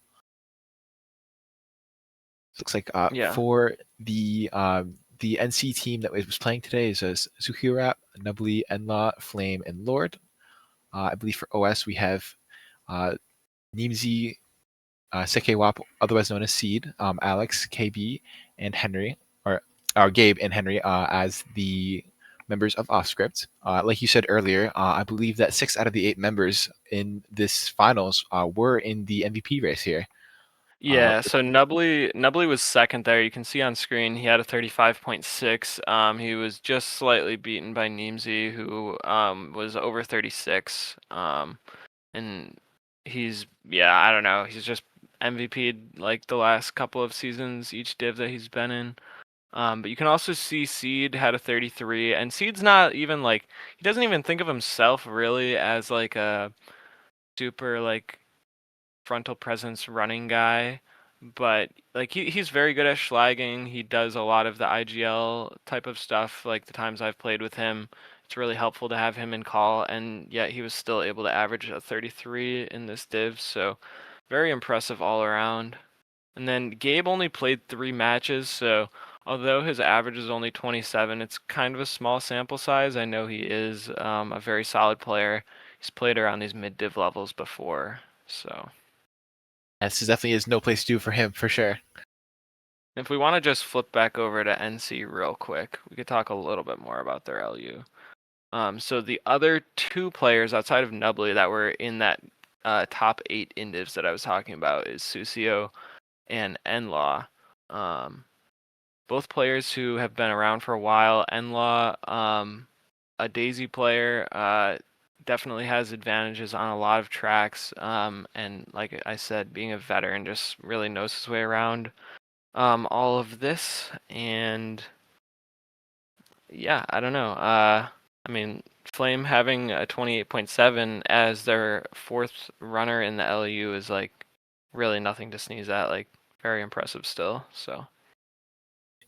Looks like Yeah. for the NC team that was playing today is Zuhirap, Nubbly, Enlaw, Flame, and Lord. I believe for OS we have Nimzi, Sekewap, otherwise known as Seed, Alex, KB, and Henry, or Gabe and Henry as the members of OffScript. Like you said earlier, I believe that 6 out of the 8 members in this finals were in the MVP race here. Yeah, so Nubbly was second there. You can see on screen he had a 35.6. He was just slightly beaten by Neemsy, who was over 36. And I don't know, he's just MVP'd like the last couple of seasons, each div that he's been in. But you can also see Seed had a 33, and Seed's not even like, he doesn't even think of himself really as like a super like frontal presence running guy, but like he's very good at schlagging. He does a lot of the IGL type of stuff. Like the times I've played with him, it's really helpful to have him in call, and yet he was still able to average a 33 in this div. So very impressive all around. And then Gabe only played 3 matches, so although his average is only 27, it's kind of a small sample size. I know he is a very solid player. He's played around these mid div levels before, so. This definitely is no place to do for him, for sure. If we want to just flip back over to NC real quick, we could talk a little bit more about their LU. So the other 2 players outside of Nubbly that were in that top 8 indivs that I was talking about is Susio and Enlaw. Both players who have been around for a while. Enlaw, a Daisy player, definitely has advantages on a lot of tracks. And like I said, being a veteran, just really knows his way around all of this. And yeah, I don't know. I mean, Flame having a 28.7 as their 4th runner in the LU is like really nothing to sneeze at. Like very impressive still. So.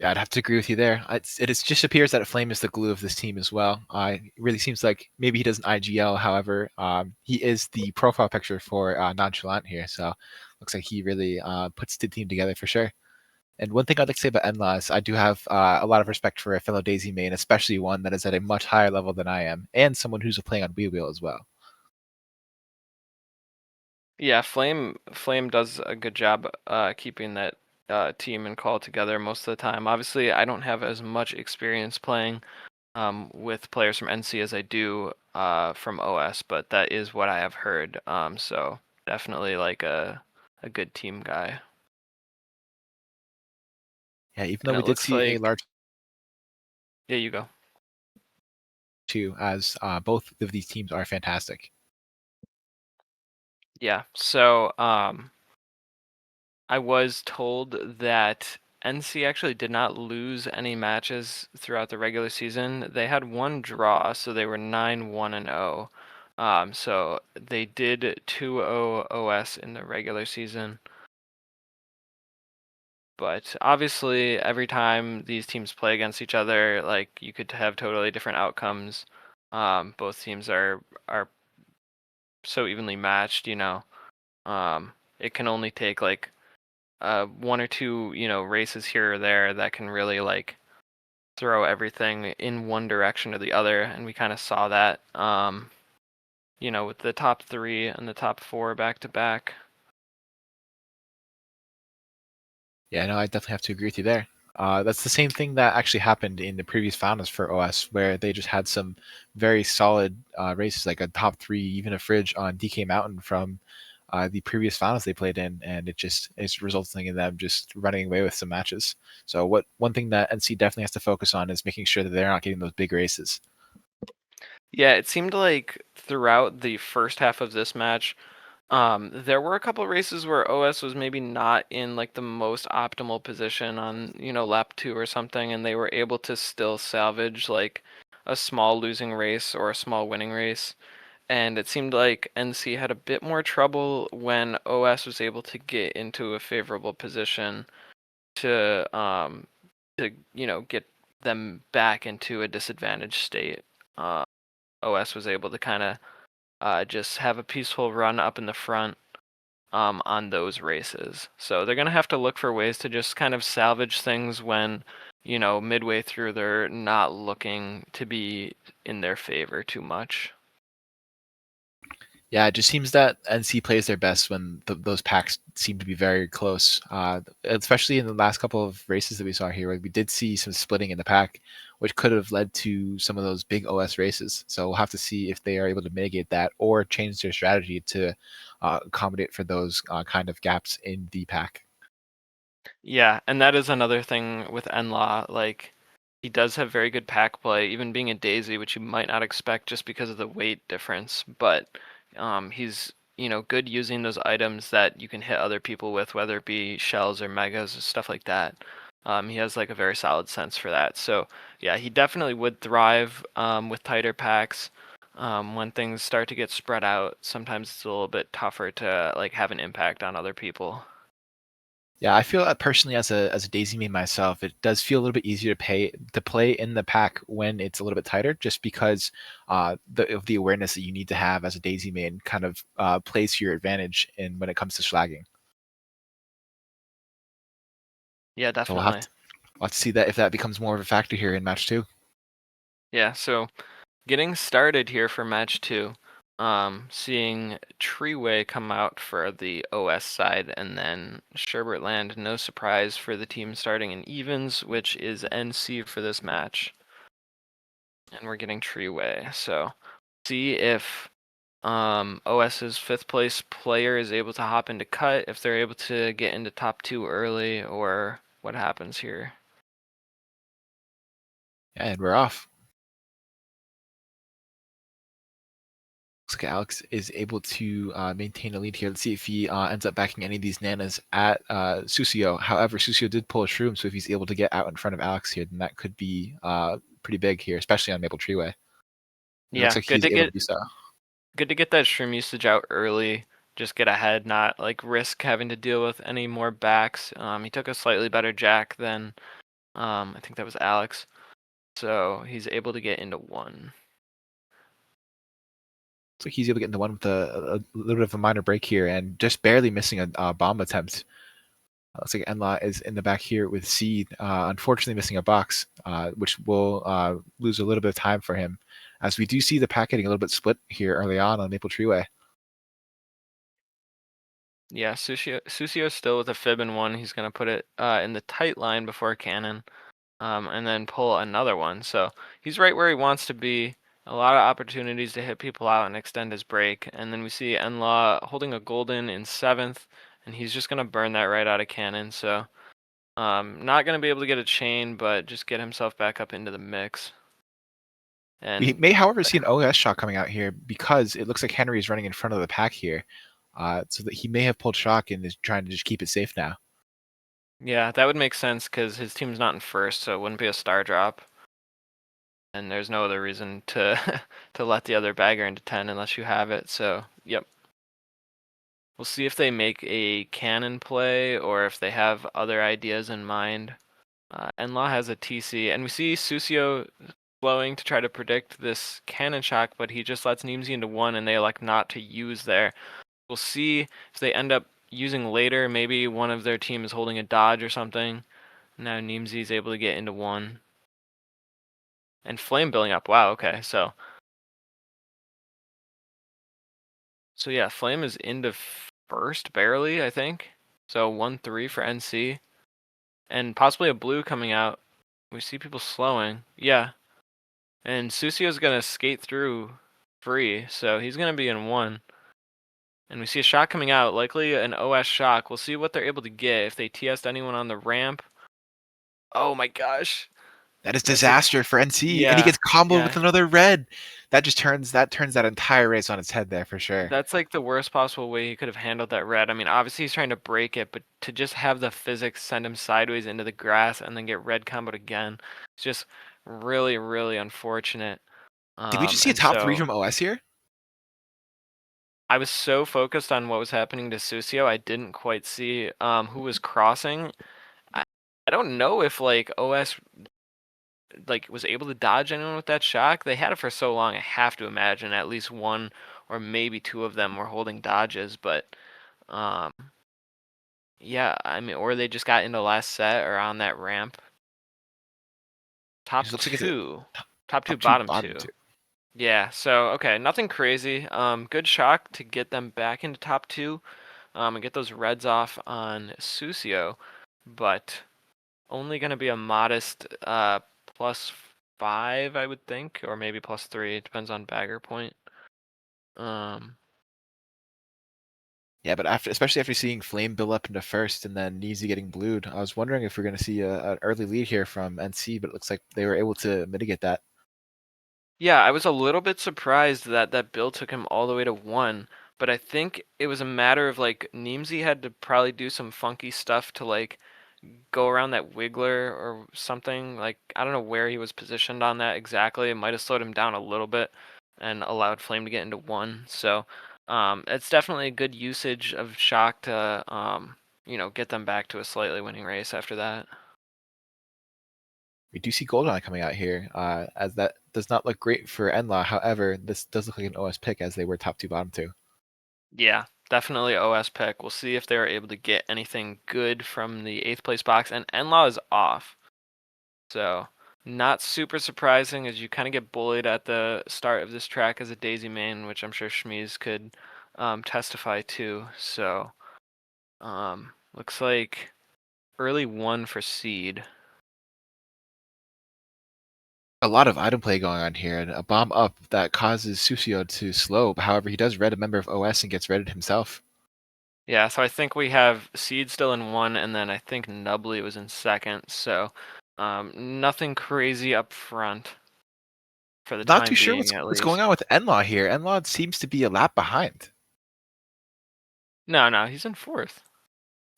Yeah, I'd have to agree with you there. Just appears that Flame is the glue of this team as well. It really seems like maybe he doesn't IGL. However, he is the profile picture for Nonchalant here. So looks like he really puts the team together for sure. And one thing I'd like to say about Enlaw is I do have a lot of respect for a fellow Daisy main, especially one that is at a much higher level than I am, and someone who's playing on Wheel Wheel as well. Yeah, Flame does a good job keeping that team and call together most of the time. Obviously, I don't have as much experience playing with players from NC as I do from OS, but that is what I have heard. So definitely like a good team guy. Yeah, even though And we it did looks see a like, large yeah, you go. two, as both of these teams are fantastic. Yeah. So, I was told that NC actually did not lose any matches throughout the regular season. They had one draw, so they were 9-1-0. So they did 2-0 OS in the regular season. But obviously, every time these teams play against each other, like you could have totally different outcomes. Both teams are so evenly matched, you know. It can only take like one or two, races here or there that can really like throw everything in one direction or the other, and we kind of saw that, with the top three and the top four back to back. Yeah, no, I definitely have to agree with you there. That's the same thing that actually happened in the previous finals for OS, where they just had some very solid races, like a top three, even a fridge on DK Mountain from the previous finals they played in, and it's resulting in them just running away with some matches. So one thing that NC definitely has to focus on is making sure that they're not getting those big races. Yeah, it seemed like throughout the first half of this match, there were a couple races where OS was maybe not in like the most optimal position on, lap two or something, and they were able to still salvage like a small losing race or a small winning race. And it seemed like NC had a bit more trouble when OS was able to get into a favorable position to get them back into a disadvantaged state. Uh, OS was able to kind of just have a peaceful run up in the front on those races. So they're gonna have to look for ways to just kind of salvage things when, midway through they're not looking to be in their favor too much. Yeah, it just seems that NC plays their best when those packs seem to be very close. Especially in the last couple of races that we saw here, where we did see some splitting in the pack, which could have led to some of those big OS races. So we'll have to see if they are able to mitigate that or change their strategy to accommodate for those kind of gaps in the pack. Yeah, and that is another thing with Enlaw. Like, he does have very good pack play, even being a Daisy, which you might not expect just because of the weight difference. But he's good using those items that you can hit other people with, whether it be shells or megas or stuff like that. He has like a very solid sense for that. So yeah, he definitely would thrive with tighter packs. When things start to get spread out, sometimes it's a little bit tougher to like have an impact on other people. Yeah, I feel personally as a Daisy main myself, it does feel a little bit easier to play in the pack when it's a little bit tighter, just because of the awareness that you need to have as a Daisy main kind of plays to your advantage in when it comes to slagging. Yeah, So definitely. we'll have to see that if that becomes more of a factor here in match two. Yeah, so getting started here for match two, seeing Treeway come out for the OS side, and then Sherbert Land, no surprise for the team starting in evens, which is NC for this match. And we're getting Treeway, so see if OS's fifth place player is able to hop into cut, if they're able to get into top two early, or what happens here. Yeah, and we're off. Looks like Alex is able to maintain a lead here. Let's see if he ends up backing any of these nanas at Susio. However, Susio did pull a shroom, so if he's able to get out in front of Alex here, then that could be pretty big here, especially on Maple Treeway. It looks Yeah, like he's able to do so. good to get that shroom usage out early. Just get ahead, not like risk having to deal with any more backs. He took a slightly better jack than I think that was Alex, so he's able to get into one. Looks like he's able to get into one with a little bit of a minor break here and just barely missing a bomb attempt. Looks like Enla is in the back here with Seed, unfortunately missing a box, which will lose a little bit of time for him, as we do see the pack getting a little bit split here early on Maple Treeway. Yeah, Susio's still with a fib in one. He's gonna put it in the tight line before cannon, and then pull another one. So he's right where he wants to be. A lot of opportunities to hit people out and extend his break. And then we see Enlaw holding a golden in seventh, and he's just gonna burn that right out of cannon. So Not gonna be able to get a chain, but just get himself back up into the mix. We And may, however, see an OS shot coming out here because it looks like Henry is running in front of the pack here. So that he may have pulled shock and is trying to just keep it safe now. yeah, that would make sense because his team's not in first, so it wouldn't be a star drop. And there's no other reason to to let the other bagger into 10 unless you have it. So, yep. We'll see if they make a cannon play or if they have other ideas in mind. Enlaw has a TC, and we see Susio flowing to try to predict this cannon shock, but he just lets Neemsy into 1 and they elect not to use there. We'll see if they end up using later. Maybe one of their team is holding a dodge or something. Now Neemsy is able to get into 1. And Flame building up. Wow, okay. So yeah, Flame is into first barely, I think. So 1-3 for NC. And possibly a blue coming out. We see people slowing. Yeah. And Susio's gonna skate through free, so he's gonna be in 1. And we see a shot coming out, likely an OS shock. We'll see what they're able to get if they TS'd anyone on the ramp. Oh my gosh. That is That's a disaster for NC, and he yeah, gets comboed with yeah. another red. That just turns that entire race on its head there for sure. That's like the worst possible way he could have handled that red. I mean, obviously he's trying to break it, but to just have the physics send him sideways into the grass and then get red comboed again, it's just really, really unfortunate. Did we just see a And top 3 so from OS here? I was so focused on what was happening to Susio, I didn't quite see who was crossing. I, I don't know if like OS like was able to dodge anyone with that shock. They had it for so long. I have to imagine at least one or maybe two of them were holding dodges, but um, yeah, I mean, or they just got into last set or on that ramp. It Top looks like it's a two, top two, top 2, bottom bottom two. 2. Yeah, so okay, nothing crazy. Good shock to get them back into top 2. And get those reds off on Susio, but only going to be a modest +5, I would think, or maybe +3. It depends on bagger point. Um, Yeah, but especially after seeing Flame build up into first and then Neezy getting blued, I was wondering if we're going to see an early lead here from NC, but it looks like they were able to mitigate that. yeah, I was a little bit surprised that that build took him all the way to 1, but I think it was a matter of like Neemsy had to probably do some funky stuff to like go around that wiggler or something. Like I don't know where he was positioned on that exactly. It might have slowed him down a little bit and allowed Flame to get into 1. So it's definitely a good usage of shock to get them back to a slightly winning race after that. We do see Goldeneye coming out here, as that does not look great for Enlaw. However, this does look like an OS pick as they were top 2, bottom 2. Yeah, definitely OS pick. We'll see if they're able to get anything good from the 8th place box. And Enlaw is off. So not super surprising as you kind of get bullied at the start of this track as a Daisy main, which I'm sure Schmeez could testify to. So looks like early 1 for seed. A lot of item play going on here, and a bomb up that causes Susio to slow. However, he does red a member of OS and gets redded himself. Yeah, so I think we have seed still in 1, and then I think Nubbly was in 2nd. So nothing crazy up front for the Not too time sure being, at what's going least. on with Enlaw here. Enlaw seems to be a lap behind. No, he's in 4th.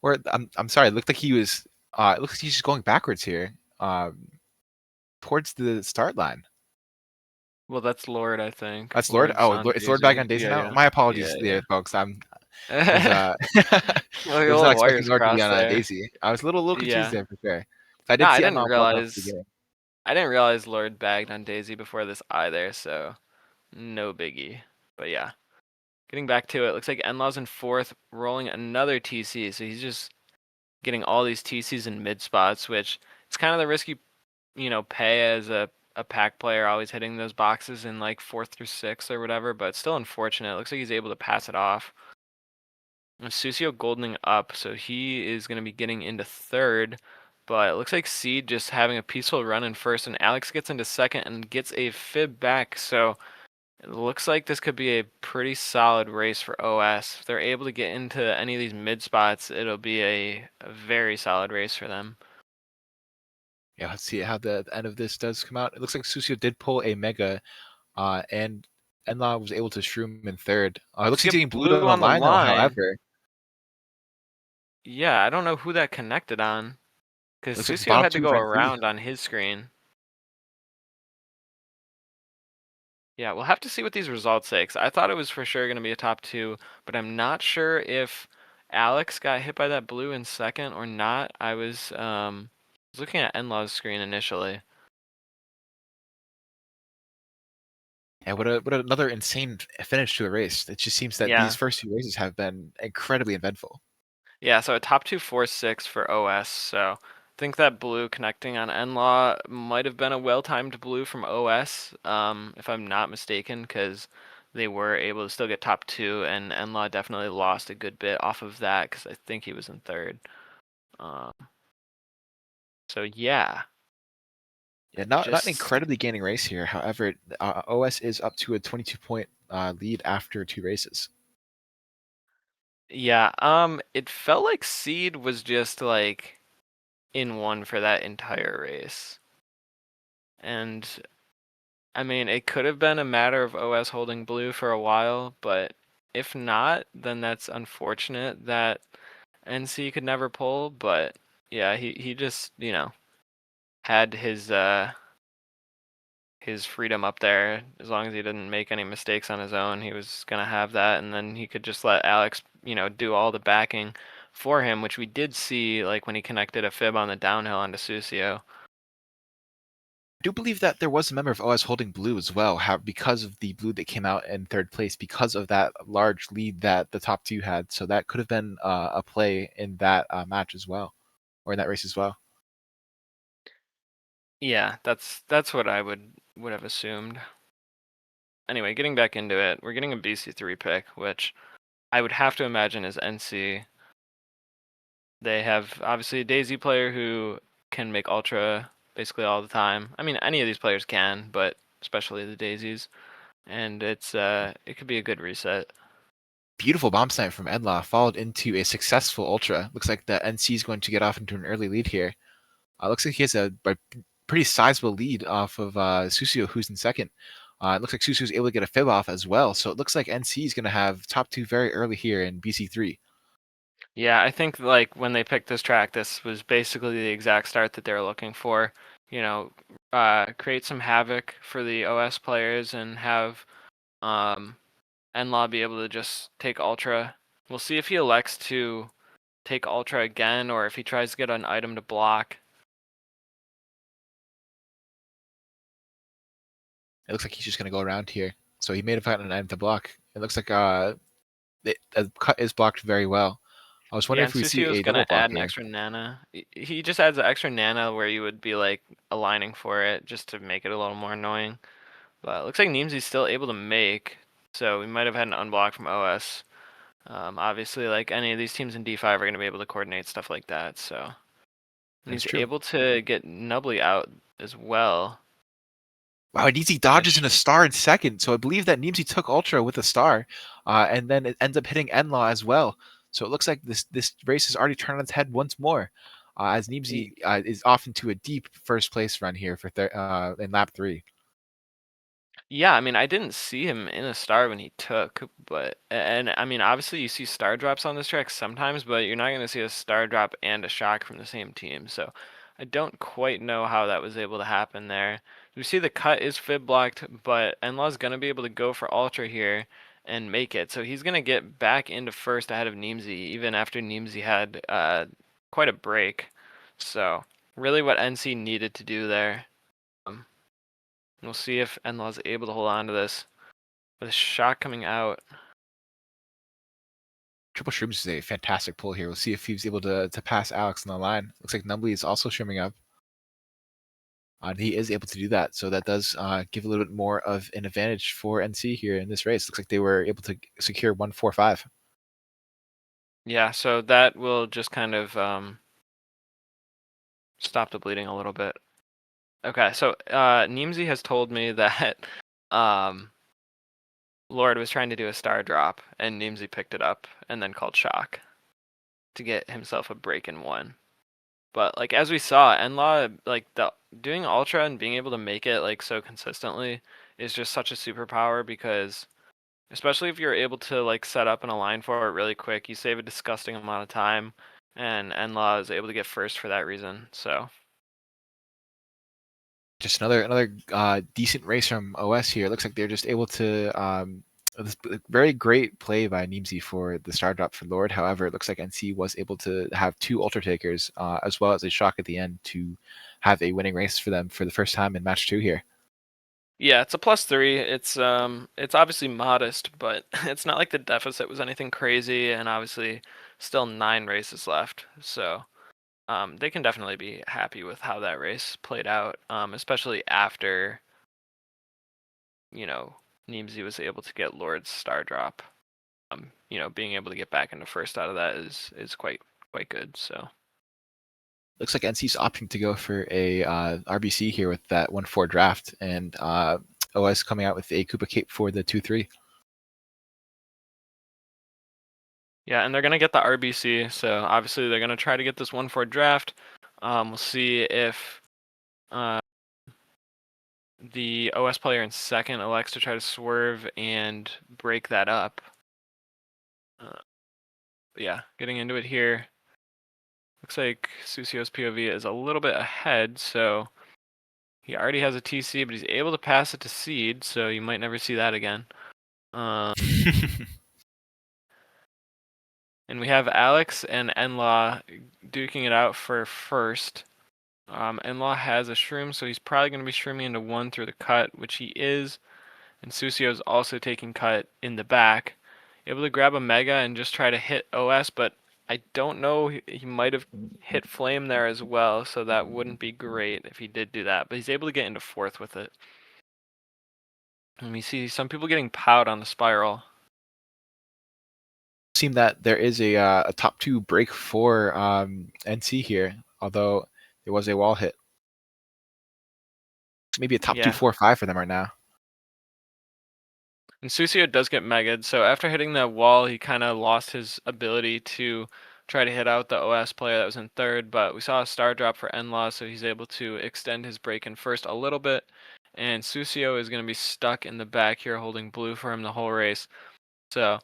Or I'm sorry, it looked like he was. It looks like he's just going backwards here, towards the start line. Well, that's Lord, I think. That's Lord. Lord's Oh, on it's Lord back Daisy. on Daisy Yeah, now. yeah. My apologies, Yeah, there, folks. Was yeah. Like was not little expecting wires Lord to be across on there. Daisy. I was a little confused Yeah. there for sure. I No, did see Enlaw pull up at the beginning. I didn't realize Lord bagged on Daisy before this either, so no biggie. But yeah. Getting back to it, looks like Enlaw's in 4th, rolling another TC, so he's just getting all these TCs in mid spots, which it's kind of the risky, pay as a pack player, always hitting those boxes in like 4th through 6th or whatever, but still unfortunate. It looks like he's able to pass it off. Susio goldening up, so he is going to be getting into 3rd, but it looks like Seed just having a peaceful run in 1st, and Alex gets into 2nd and gets a fib back, so It looks like this could be a pretty solid race for OS. If they're able to get into any of these mid spots, it'll be a very solid race for them. Yeah, let's see how the end of this does come out. It looks like Susio did pull a mega, and Enlaw was able to shroom in third. It looks like he's Skip getting blued blue on the on the line, though, line. however. Yeah, I don't know who that connected on, It because looks like the Susio bottom had to two go for NC. around on his screen. Yeah, we'll have to see what these results say, 'cause I thought it was for sure going to be a top two, but I'm not sure if Alex got hit by that blue in second or not. I was looking at Enlaw's screen initially. Yeah, what another insane finish to a race. It just seems that these Yeah. first two races have been incredibly eventful. Yeah, so a top 246 for OS. So I think that blue connecting on Enlaw might have been a well-timed blue from OS, if I'm not mistaken, because they were able to still get top two, and Enlaw definitely lost a good bit off of that because I think he was in third. Um, so yeah, Yeah, not an just incredibly gaining race here. However, OS is up to a 22-point lead after two races. yeah. It felt like Seed was just like in one for that entire race, and I mean, it could have been a matter of OS holding blue for a while, but if not, then that's unfortunate that NC could never pull. But yeah, he just, had his freedom up there. As long as he didn't make any mistakes on his own, he was gonna have that, and then he could just let Alex, do all the backing for him, which we did see like when he connected a fib on the downhill onto Susio. I do believe that there was a member of OS holding blue as well, because of the blue that came out in third place, because of that large lead that the top two had. So that could have been a play in that match as well, or in that race as well. Yeah, that's what I would have assumed. Anyway, getting back into it, we're getting a BC3 pick, which I would have to imagine is NC. They have obviously a Daisy player who can make Ultra basically all the time. I mean, any of these players can, but especially the Daisies. And it could be a good reset. Beautiful bomb snipe from Edlaw, followed into a successful ultra. Looks like the NC is going to get off into an early lead here. Looks like he has a pretty sizable lead off of Susio, who's in second. It looks like Susio is able to get a fib off as well. So it looks like NC is going to have top two very early here in BC3. Yeah, I think like when they picked this track, this was basically the exact start that they were looking for. Create some havoc for the OS players and have Enlaw be able to just take Ultra. We'll see if he elects to take Ultra again or if he tries to get an item to block. It looks like he's just going to go around here. So he may have gotten an item to block. It looks like the cut is blocked very well. I was Yeah, wondering and if we see Susio is a double gonna block add an here. extra Nana. He just adds an extra Nana where you would be like aligning for it just to make it a little more annoying. But it looks like Neemsy's still able to make, so we might have had an unblock from OS. Obviously, like any of these teams in D5 are going to be able to coordinate stuff like that. So, and That is he's true. able to get Nubbly out as well. Wow, Neemsy dodges in Which, a star in second. So I believe that Neemsy took Ultra with a star, and then it ends up hitting Enlaw as well. So it looks like this race has already turned on its head once more, as Neemsy is off into a deep first place run here for in lap 3. yeah, I mean, I didn't see him in a star when he took, but and I mean, obviously you see star drops on this track sometimes, but you're not going to see a star drop and a shock from the same team. So I don't quite know how that was able to happen there. You see the cut is fib blocked, but Enlaw's going to be able to go for ultra here and make it. So he's going to get back into first ahead of Neemsy, even after Neemsy had quite a break. So really what NC needed to do there. Um, We'll see if Enlaw's able to hold on to this. With a shot coming out. Triple Shrooms is a fantastic pull here. We'll see if he's able to pass Alex on the line. Looks like Numbly is also shrimming up. And he is able to do that. So that does give a little bit more of an advantage for NC here in this race. Looks like they were able to secure 145. Yeah, so that will just kind of stop the bleeding a little bit. Okay, so Neemsy has told me that um, Lord was trying to do a star drop, and Nimsy picked it up and then called shock to get himself a break in one. But like as we saw, Enlaw doing Ultra and being able to make it like so consistently is just such a superpower because especially if you're able to like set up and align for it really quick, you save a disgusting amount of time, and Enlaw is able to get first for that reason. So Just another decent race from OS here. It looks like they're just able to this very great play by Nimsy for the star drop for Lord. However, it looks like NC was able to have two Ultra Takers as well as a shock at the end to have a winning race for them for the first time in match 2 here. yeah, it's a +3. It's obviously modest, but it's not like the deficit was anything crazy, and obviously still 9 races left. So they can definitely be happy with how that race played out, especially after, you know, Nimsy was able to get Lord's star drop. Being able to get back into first out of that is quite good. So Looks like NC's opting to go for a RBC here with that 1-4 draft, and OS coming out with a Koopa Cape for the 2-3. yeah, and they're gonna get the RBC. So obviously they're gonna try to get this 1-4 draft. We'll see if the OS player in second elects to try to swerve and break that up. Yeah, getting into it here. Looks like Susio's POV is a little bit ahead, so he already has a TC, but he's able to pass it to Seed, so you might never see that again. And we have Alex and Enlaw duking it out for first. Enlaw has a shroom, so he's probably going to be shrooming into 1 through the cut, which he is. And Susio's also taking cut in the back. Able to grab a Mega and just try to hit OS, but I don't know. He might have hit Flame there as well, so that wouldn't be great if he did do that. But he's able to get into 4th with it. And we see some people getting powed on the spiral. Seem that there is a top 2 break for NC here, although there was a wall hit. Maybe a top 2, Yeah. 4, 5 for them right now. And Susio does get mega'd, so after hitting that wall, he kind of lost his ability to try to hit out the OS player that was in 3rd, but we saw a star drop for Enlaw, so he's able to extend his break in 1st a little bit, and Susio is going to be stuck in the back here holding blue for him the whole race. So,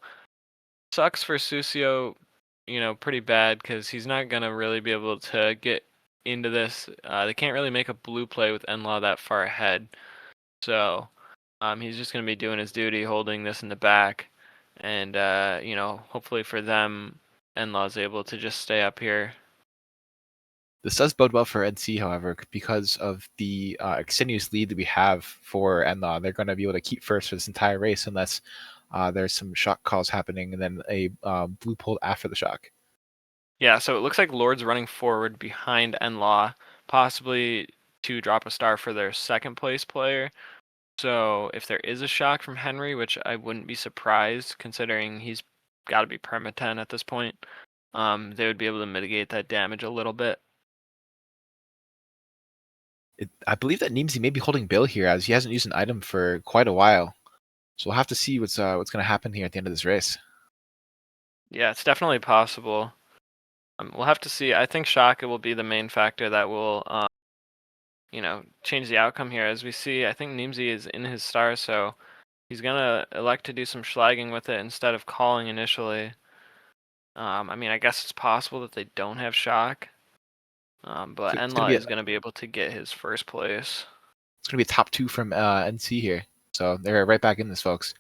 sucks for Susio, pretty bad, because he's not going to really be able to get into this. They can't really make a blue play with Enlaw that far ahead, so he's just going to be doing his duty, holding this in the back, and hopefully for them, Enlaw's able to just stay up here. This does bode well for NC, however, because of the extenuous lead that we have for Enlaw. They're going to be able to keep first for this entire race unless there's some shock calls happening and then a blue pulled after the shock. Yeah, so it looks like Lord's running forward behind Enlaw, possibly to drop a star for their 2nd place player. So if there is a shock from Henry, which I wouldn't be surprised considering he's got to be perma 10 at this point, they would be able to mitigate that damage a little bit. I believe that Nimsy may be holding Bill here as he hasn't used an item for quite a while. So we'll have to see what's going to happen here at the end of this race. Yeah, it's definitely possible. We'll have to see. I think shock will be the main factor that will change the outcome here. As we see, I think Nimsy is in his star, so he's gonna elect to do some schlagging with it instead of calling initially. I guess it's possible that they don't have shock, but So Enlaw is gonna be able to get his 1st place. it's going to be a top 2 from NC here. So they're right back in this, folks.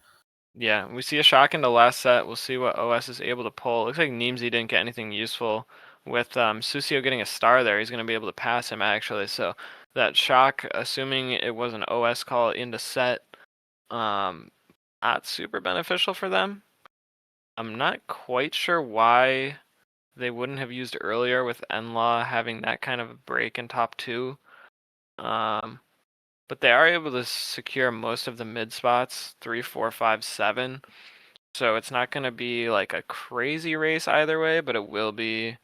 Yeah, we see a shock in the last set. We'll see what OS is able to pull. Looks like Nimsy didn't get anything useful. With Susio getting a star there, he's going to be able to pass him actually. So that shock, assuming it was an OS call into set, not super beneficial for them. I'm not quite sure why they wouldn't have used earlier with Enlaw having that kind of a break in top 2. But they are able to secure most of the mid spots, 3, 4, 5, 7. So it's not going to be like a crazy race either way, but it will be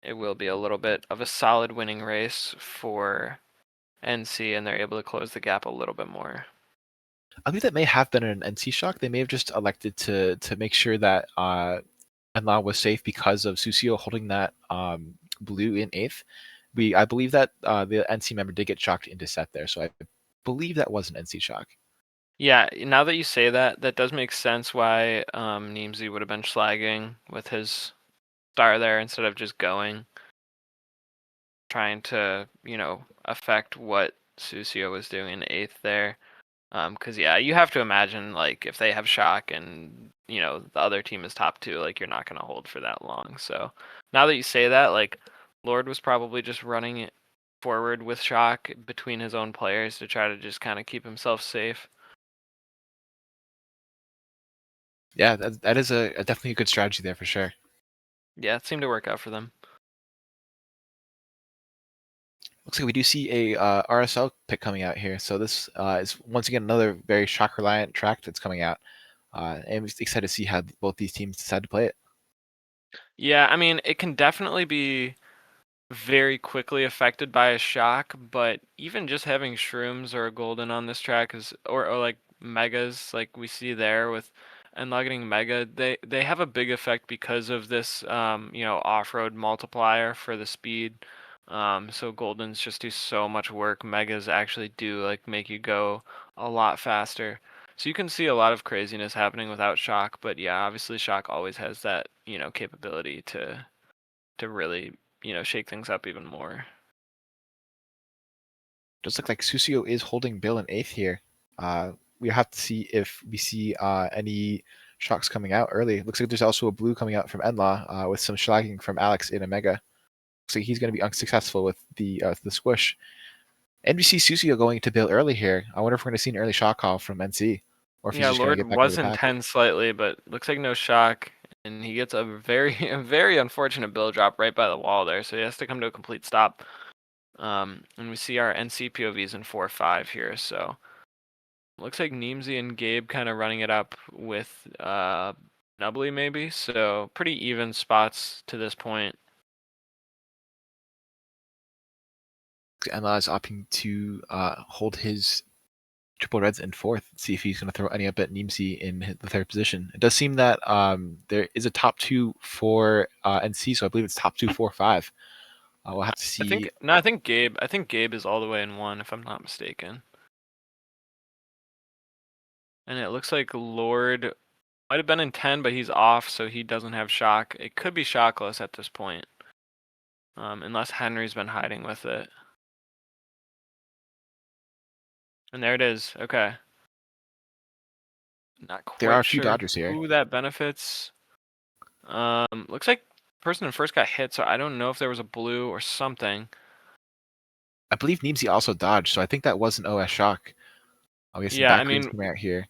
a little bit of a solid winning race for NC, and they're able to close the gap a little bit more. I believe that may have been an NC shock. They may have just elected to make sure that Enlaw was safe because of Susio holding that blue in eighth. I believe that the NC member did get shocked into set there, so I believe that was an NC shock. Yeah, now that you say that, that does make sense why Neemsy would have been slagging with his star there instead of just going, trying to, affect what Susio was doing in eighth there. Because yeah, you have to imagine like if they have shock and the other team is top two, like you're not gonna hold for that long. So now that you say that, like Lord was probably just running it forward with shock between his own players to try to just kind of keep himself safe. Yeah, that is a definitely a good strategy there for sure. Yeah, it seemed to work out for them. Looks like we do see a RSL pick coming out here. So this is once again another very shock reliant track that's coming out. And I'm excited to see how both these teams decide to play it. Yeah, I mean it can definitely be very quickly affected by a shock, but even just having shrooms or a golden on this track is or like megas like we see there with and getting mega, they have a big effect because of this off-road multiplier for the speed. So goldens just do so much work. Megas actually do like make you go a lot faster. So you can see a lot of craziness happening without shock, but yeah, obviously shock always has that, capability to really shake things up even more. Does look like Susio is holding Bill in eighth here. We have to see if we see any shocks coming out early. Looks like there's also a blue coming out from Enlaw with some shagging from Alex in Omega. Looks like he's going to be unsuccessful with the squish. NBC Susio going to Bill early here. I wonder if we're going to see an early shock call from NC, or if he's Yeah, just going to Lord get back into was the pack. intense slightly, but looks like no shock, and he gets a very a very unfortunate bill drop right by the wall there, so he has to come to a complete stop. And we see our NC POVs in 4-5 here, so looks like Neemsy and Gabe kind of running it up with Nubbly maybe, so pretty even spots to this point. Enlaw is opting to hold his triple reds in fourth. See if he's going to throw any up at Neemsy in the third position. It does seem that there is a top two for NC, so I believe it's top 2, 4, 5. We'll have to see. I think Gabe is all the way in one if I'm not mistaken. And it looks like Lord might have been in 10, but he's off, so he doesn't have shock. It could be shockless at this point. Unless Henry's been hiding with it. And there it is. Okay. Not There are a quite few sure Dodgers here. who that benefits. Looks like person in first got hit, so I don't know if there was a blue or something. I believe Neemsy also dodged, so I think that was an OS shock. We have some Yeah, I back greens mean, coming out here.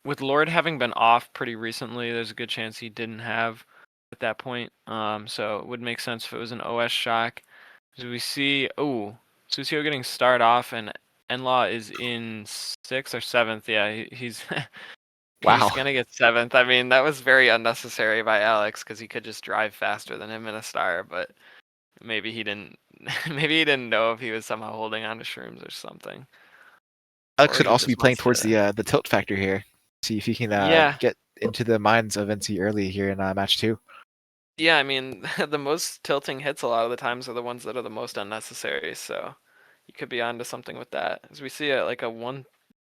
with Lord having been off pretty recently, there's a good chance he didn't have at that point. So it would make sense if it was an OS shock. So we see, Susio getting start off, and Enlaw is in 6th or 7th. Yeah, he's he's Wow. gonna get 7th. I mean, that was very unnecessary by Alex because he could just drive faster than him in a star, but maybe he didn't. Maybe he didn't know if he was somehow holding on to shrooms or something, Alex or could he also be just playing wants towards to. the tilt factor here. See if he can Yeah, get into the minds of NC early here in match 2. yeah. I mean, the most tilting hits a lot of the times are the ones that are the most unnecessary. So you could be onto something with that. As we see like a 1-3,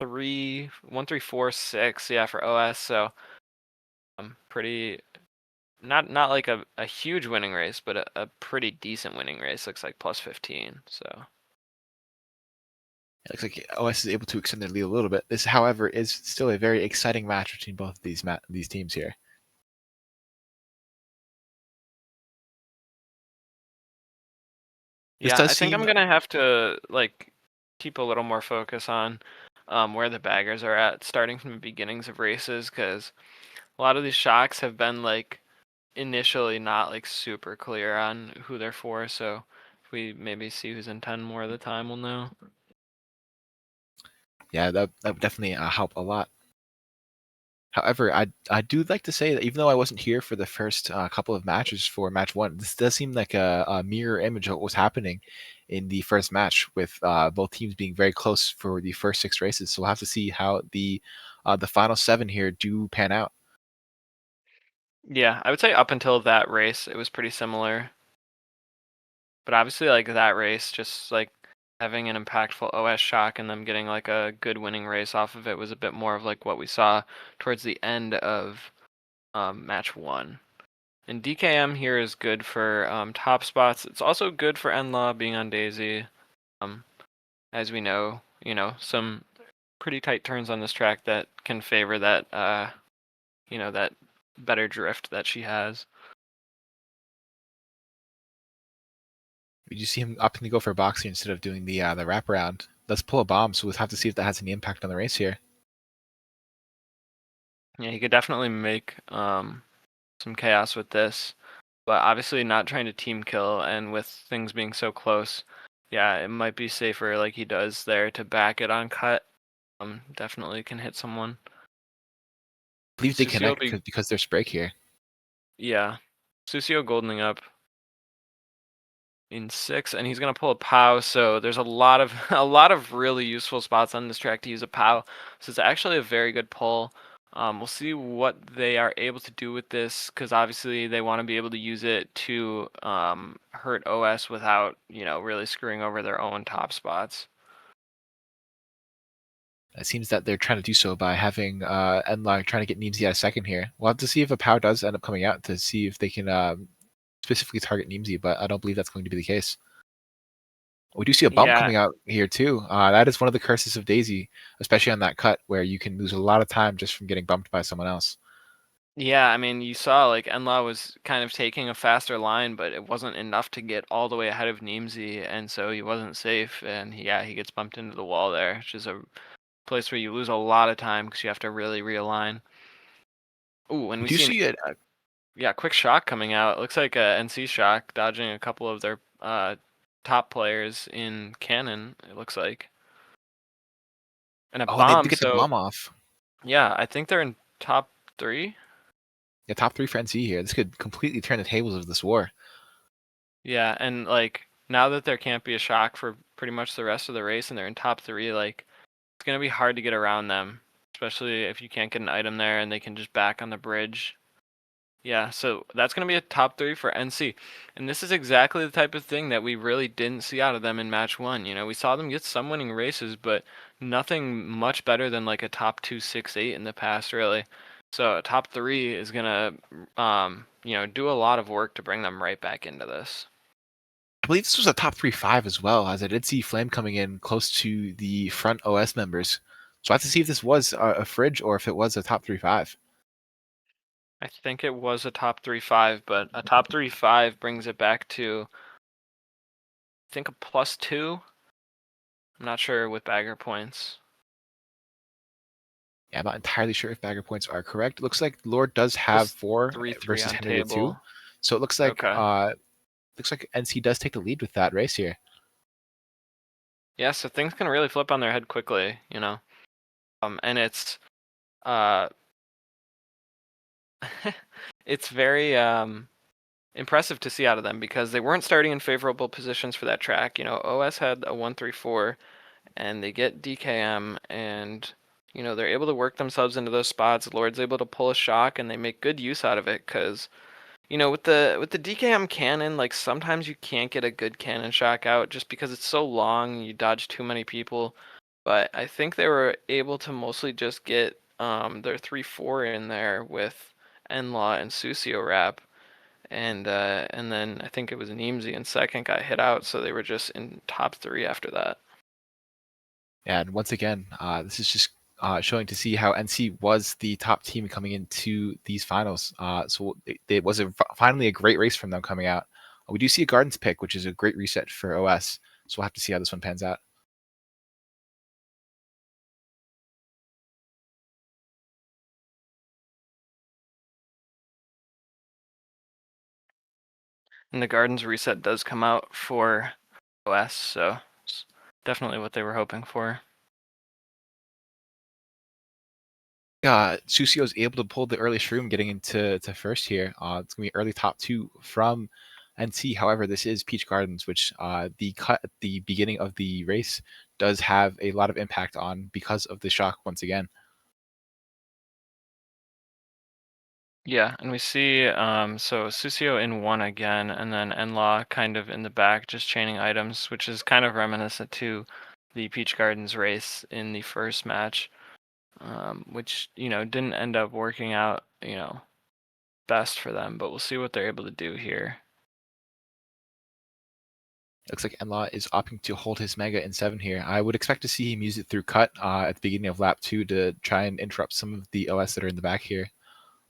1-3-4-6, yeah, for OS. So pretty not like a huge winning race, but a pretty decent winning race. Looks like plus 15. So It looks like OS is able to extend their lead a little bit. This, however, is still a very exciting match between both of these teams here. This yeah, does I think I'm seem gonna have to like keep a little more focus on where the baggers are at starting from the beginnings of races, because a lot of these shocks have been like initially not like super clear on who they're for. So if we maybe see who's in 10 more of the time, we'll know. yeah, that would definitely help a lot. However, I do like to say that even though I wasn't here for the first couple of matches for match one, this does seem like a mirror image of what was happening in the first match, with both teams being very close for the first 6 races. So we'll have to see how the final 7 here do pan out. Yeah, I would say up until that race, it was pretty similar. But obviously, like that race, just like having an impactful OS shock and them getting like a good winning race off of it was a bit more of like what we saw towards the end of match one. And DKM here is good for top spots. It's also good for Enlaw being on Daisy. Um, as we know, some pretty tight turns on this track that can favor that, that better drift that she has. We just see him opting to go for a boxer instead of doing the wraparound. Let's pull a bomb, so we'll have to see if that has any impact on the race here. Yeah, he could definitely make some chaos with this, but obviously not trying to team kill, and with things being so close, yeah, it might be safer like he does there to back it on cut. Definitely can hit someone. I believe they Susio connect be because there's break here. Yeah, Susio goldening up in 6, and he's gonna pull a POW. So there's a lot of a lot of really useful spots on this track to use a POW. So it's actually a very good pull. We'll see what they are able to do with this, because obviously they want to be able to use it to hurt OS without really screwing over their own top spots. It seems that they're trying to do so by having Enlog trying to get Neemsy out of second here. We'll have to see if a POW does end up coming out to see if they can specifically target Neemsy, but I don't believe that's going to be the case. We do see a bump Yeah, coming out here too. That is one of the curses of Daisy, especially on that cut where you can lose a lot of time just from getting bumped by someone else. yeah. I mean, you saw like Enlaw was kind of taking a faster line, but it wasn't enough to get all the way ahead of Neemsy, and so he wasn't safe. And he gets bumped into the wall there, which is a place where you lose a lot of time because you have to really realign. Ooh, and We we do see an see it. quick shock coming out. It looks like a NC shock dodging a couple of their top players in Cannon. It looks like, and a Oh, and they do bomb. get the So bomb off. yeah, I think they're in top 3. Yeah, top 3 for NC here. This could completely turn the tables of this war. Yeah, and like now that there can't be a shock for pretty much the rest of the race, and they're in top 3, like it's gonna be hard to get around them, especially if you can't get an item there and they can just back on the bridge. Yeah, so that's going to be a top 3 for NC. And this is exactly the type of thing that we really didn't see out of them in match 1. We saw them get some winning races, but nothing much better than like a top 2, 6, 8 in the past, really. So a top 3 is going to, do a lot of work to bring them right back into this. I believe this was a top 3-5 as well, as I did see Flame coming in close to the front OS members. So I have to see if this was a fridge or if it was a top 3-5. I think it was a top 3, 5, but a top 3, 5 brings it back to, I think, a +2. I'm not sure with bagger points. Yeah, I'm not entirely sure if bagger points are correct. It looks like Lord does have Plus 4 3, 3 versus on Henry with 2. table. So it Okay. looks like NC does take the lead with that race here. Yeah, so things can really flip on their head quickly. And it's uh it's very impressive to see out of them because they weren't starting in favorable positions for that track. OS had a 134 and they get DKM, and they're able to work themselves into those spots. Lord's able to pull a shock and they make good use out of it because with the DKM cannon, like sometimes you can't get a good cannon shock out just because it's so long, you dodge too many people. But I think they were able to mostly just get their 3-4 in there with Enlaw and Susio wrap. And then I think it was Neemsy in second got hit out, so they were just in top 3 after that. And once again, this is just showing to see how NC was the top team coming into these finals. So it was finally a great race from them coming out. We do see a Gardens pick, which is a great reset for OS. So we'll have to see how this one pans out. And the Gardens reset does come out for OS, so it's definitely what they were hoping for. Susio is able to pull the early shroom getting into first here. It's gonna be early top 2 from NC. However, this is Peach Gardens, which the cut at the beginning of the race does have a lot of impact on because of the shock once again. Yeah, and we see so Susio in 1 again, and then Enlaw kind of in the back, just chaining items, which is kind of reminiscent to the Peach Gardens race in the first match, which didn't end up working out best for them, but we'll see what they're able to do here. Looks like Enlaw is opting to hold his Mega in 7 here. I would expect to see him use it through cut at the beginning of lap 2 to try and interrupt some of the OS that are in the back here.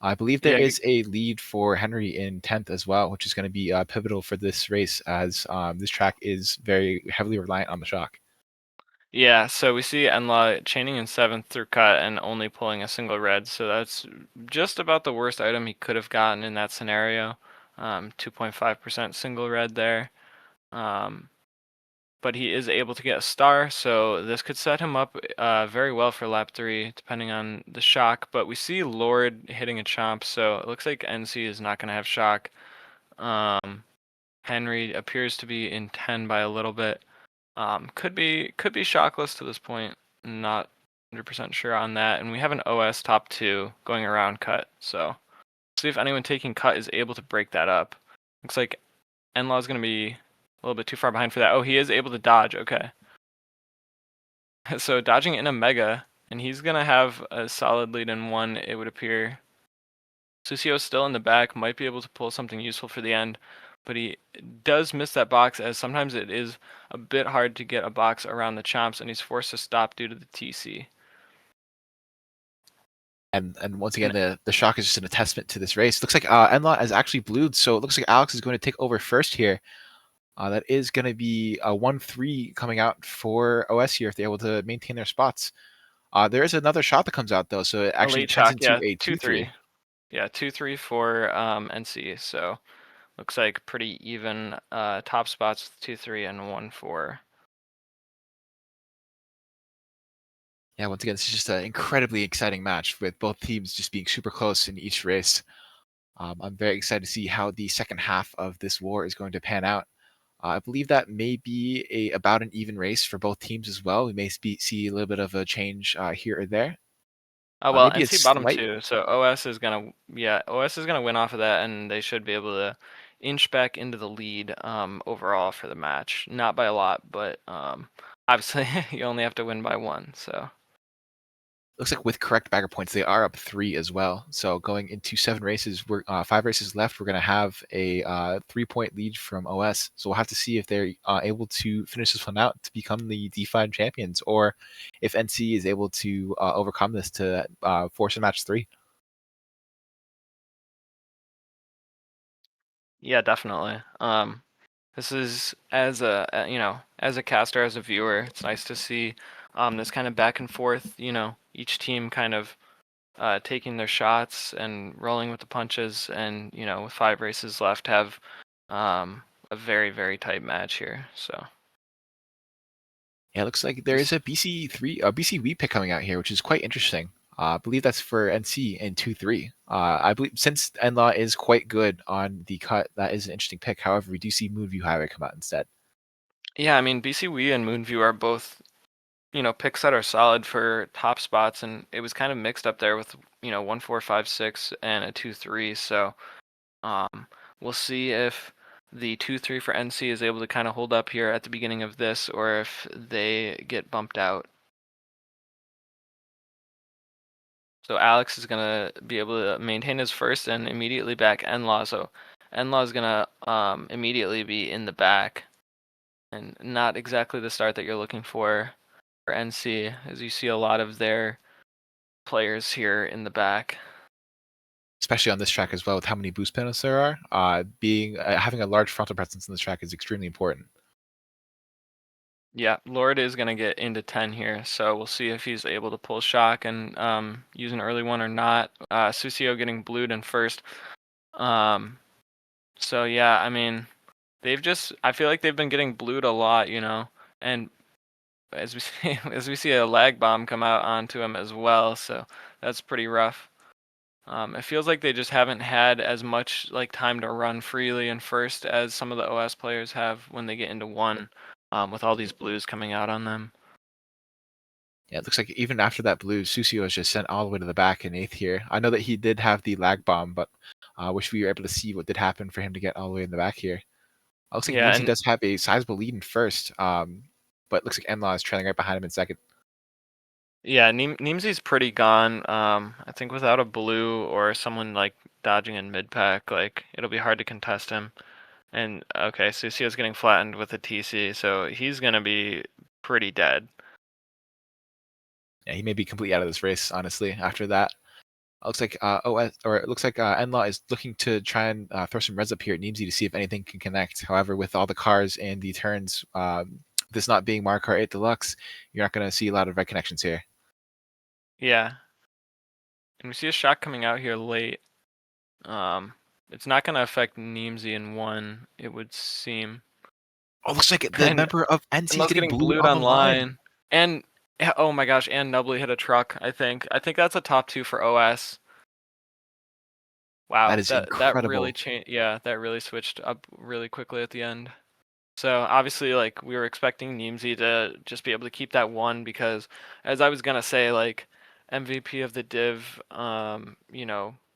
I believe there Yeah, is a lead for Henry in 10th as well, which is going to be pivotal for this race as this track is very heavily reliant on the shock. yeah, so we see Enlaw chaining in 7th through cut and only pulling a single red, so that's just about the worst item he could have gotten in that scenario. 2.5% single red there. But he is able to get a star, so this could set him up very well for lap 3, depending on the shock. But we see Lord hitting a chomp, so it looks like NC is not going to have shock. Henry appears to be in 10 by a little bit. Could be shockless to this point. Not 100% sure on that. And we have an OS top 2 going around cut, so see if anyone taking cut is able to break that up. Looks like Enlaw is going to be a little bit too far behind for that. Oh, he is able to dodge. Okay. So dodging in a mega, and he's going to have a solid lead in 1, it would appear. Susio still in the back, might be able to pull something useful for the end, but he does miss that box, as sometimes it is a bit hard to get a box around the chomps, and he's forced to stop due to the TC. And once again, the shock is just an attestament to this race. Looks like Enlaw is actually blued, so it looks like Alex is going to take over first here. That is going to be a 1-3 coming out for OS here if they're able to maintain their spots. There is another shot that comes out though, so it actually Elite turns shock, into yeah, a 2-3. 2-3. Yeah, 2-3 for NC, so looks like pretty even top spots with 2-3 and 1-4. Yeah, once again, this is just an incredibly exciting match with both teams just being super close in each race. I'm very excited to see how the second half of this war is going to pan out. I believe that may be about an even race for both teams as well. We may see a little bit of a change here or there. Oh well, Maybe a NC bottom slight. 2, so OS is gonna win off of that, and they should be able to inch back into the lead overall for the match. Not by a lot, but obviously you only have to win by 1. So Looks like with correct bagger points, they are up 3 as well. So going into 7 races, we're 5 races left. We're going to have a 3-point lead from OS. So we'll have to see if they're able to finish this one out to become the D5 champions, or if NC is able to overcome this to force a match 3. yeah, definitely. This is as a caster, as a viewer, it's nice to see this kind of back and forth. Each team kind of taking their shots and rolling with the punches, and with 5 races left, have a very very tight match here. So Yeah, it looks like there is a BC pick coming out here, which is quite interesting. I believe that's for NC in 2-3. I believe since Enlaw is quite good on the cut, that is an interesting pick. However, we do see Moonview Highway come out instead. yeah, I mean BC Wii and Moonview are both picks that are solid for top spots, and it was kind of mixed up there with 1-4-5-6 and a 2-3. So we'll see if the 2-3 for NC is able to kind of hold up here at the beginning of this, or if they get bumped out. So Alex is gonna be able to maintain his first and immediately back Enlaw. So Enlaw is gonna immediately be in the back, and not exactly the start that you're looking for NC, as you see a lot of their players here in the back. Especially on this track as well, with how many boost panels there are. Having a large frontal presence in this track is extremely important. Yeah, Lord is gonna get into 10 here, so we'll see if he's able to pull shock and use an early one or not. Susio getting blued in first. So yeah, I mean, I feel like they've been getting blued a lot, and as we see a lag bomb come out onto him as well, so that's pretty rough. It feels like they just haven't had as much like time to run freely in first as some of the OS players have when they get into one, with all these blues coming out on them. Yeah, it looks like even after that blue, Susio is just sent all the way to the back in 8th here. I know that he did have the lag bomb, but I wish we were able to see what did happen for him to get all the way in the back here. Looks like Yeah, Nimsy and does have a sizable lead in first, but it looks like Enlaw is trailing right behind him in second. yeah, Neemsy's pretty gone. I think without a blue or someone like dodging in mid pack, like it'll be hard to contest him. And okay, Susio's getting flattened with a TC, so he's gonna be pretty dead. Yeah, he may be completely out of this race, honestly, after that. Looks like it looks like Enlaw is looking to try and throw some res up here at Nimsy to see if anything can connect. However, with all the cars and the turns, this not being Mario Kart 8 Deluxe, you're not going to see a lot of red connections here. Yeah, and we see a shot coming out here late. It's not gonna affect Neemsy in one, it would seem. Oh, looks like the And member of NC is Unless getting getting blued blued on the line. online. And yeah, oh my gosh, and Nubbly hit a truck, I think. I think that's a top 2 for OS. That Wow, is that really incredible. changed. Yeah, that really switched up really quickly at the end. So obviously, like we were expecting Neemsy to just be able to keep that one because, as I was gonna say, like MVP of the div,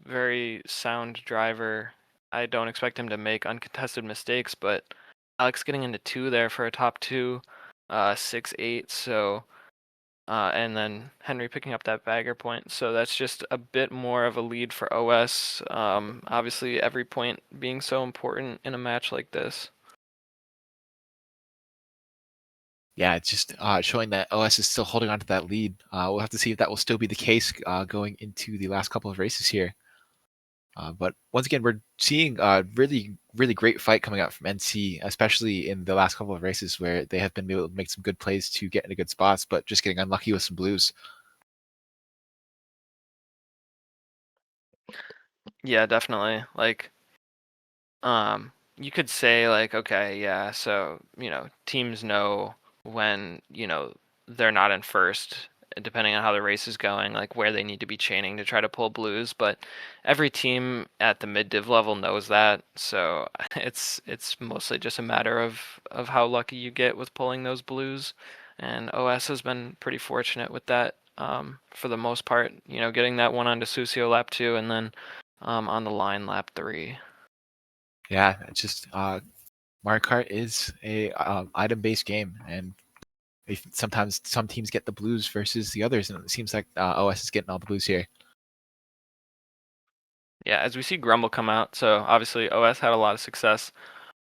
very sound driver. I don't expect him to make uncontested mistakes, but Alex getting into 2 there for a top 2, 6-8. So and then Henry picking up that bagger point. So that's just a bit more of a lead for OS. Obviously, every point being so important in a match like this. Yeah, it's just showing that OS is still holding on to that lead. We'll have to see if that will still be the case going into the last couple of races here. But once again, we're seeing a really, really great fight coming out from NC, especially in the last couple of races where they have been able to make some good plays to get into good spots, but just getting unlucky with some blues. Yeah, definitely. Like, you could say like, okay, yeah, so, teams know when, they're not in first, depending on how the race is going, like where they need to be chaining to try to pull blues, but every team at the mid div level knows that, so it's mostly just a matter of how lucky you get with pulling those blues, and OS has been pretty fortunate with that, for the most part, getting that one onto Susio lap 2 and then on the line lap 3. Yeah, it's just Mario Kart is a item-based game, and sometimes some teams get the blues versus the others, and it seems like OS is getting all the blues here. Yeah, as we see Grumble come out, so obviously OS had a lot of success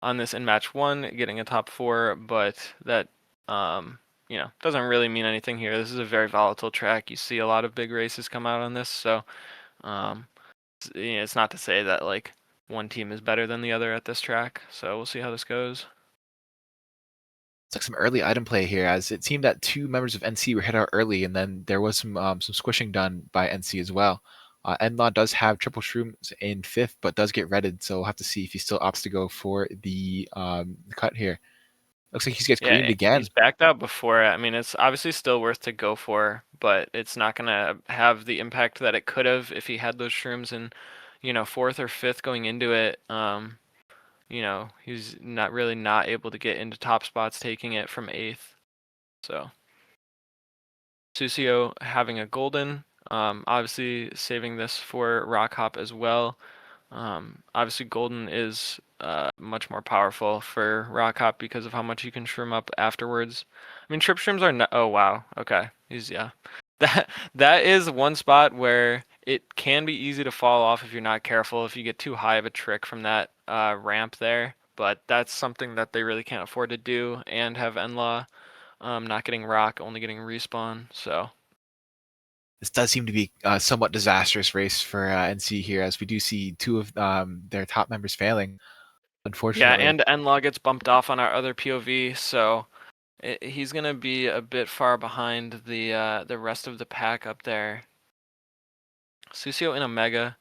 on this in match 1, getting a top 4, but that doesn't really mean anything here. This is a very volatile track. You see a lot of big races come out on this, so um, it's not to say that like one team is better than the other at this track. So we'll see how this goes. It's like some early item play here, as it seemed that 2 members of NC were hit out early, and then there was some squishing done by NC as well. Enlaw does have triple shrooms in 5th, but does get redded, so we'll have to see if he still opts to go for the cut here. Looks like he gets Yeah, greened he's again. backed out before. I mean, it's obviously still worth to go for, but it's not gonna have the impact that it could have if he had those shrooms in, 4th or 5th going into it. He's not able to get into top spots taking it from 8th. So Susio having a golden, obviously saving this for Rock Hop as well. Obviously golden is much more powerful for Rock Hop because of how much you can shroom up afterwards. I mean, trip shrooms are oh wow, okay, yeah. That is one spot where it can be easy to fall off if you're not careful, if you get too high of a trick from that ramp there. But that's something that they really can't afford to do, and have Enlaw not getting rock, only getting respawn. So This does seem to be a somewhat disastrous race for NC here, as we do see 2 of their top members failing, yeah, unfortunately. and Enlaw gets bumped off on our other POV, so he's gonna be a bit far behind the rest of the pack up there. Susio in a mega,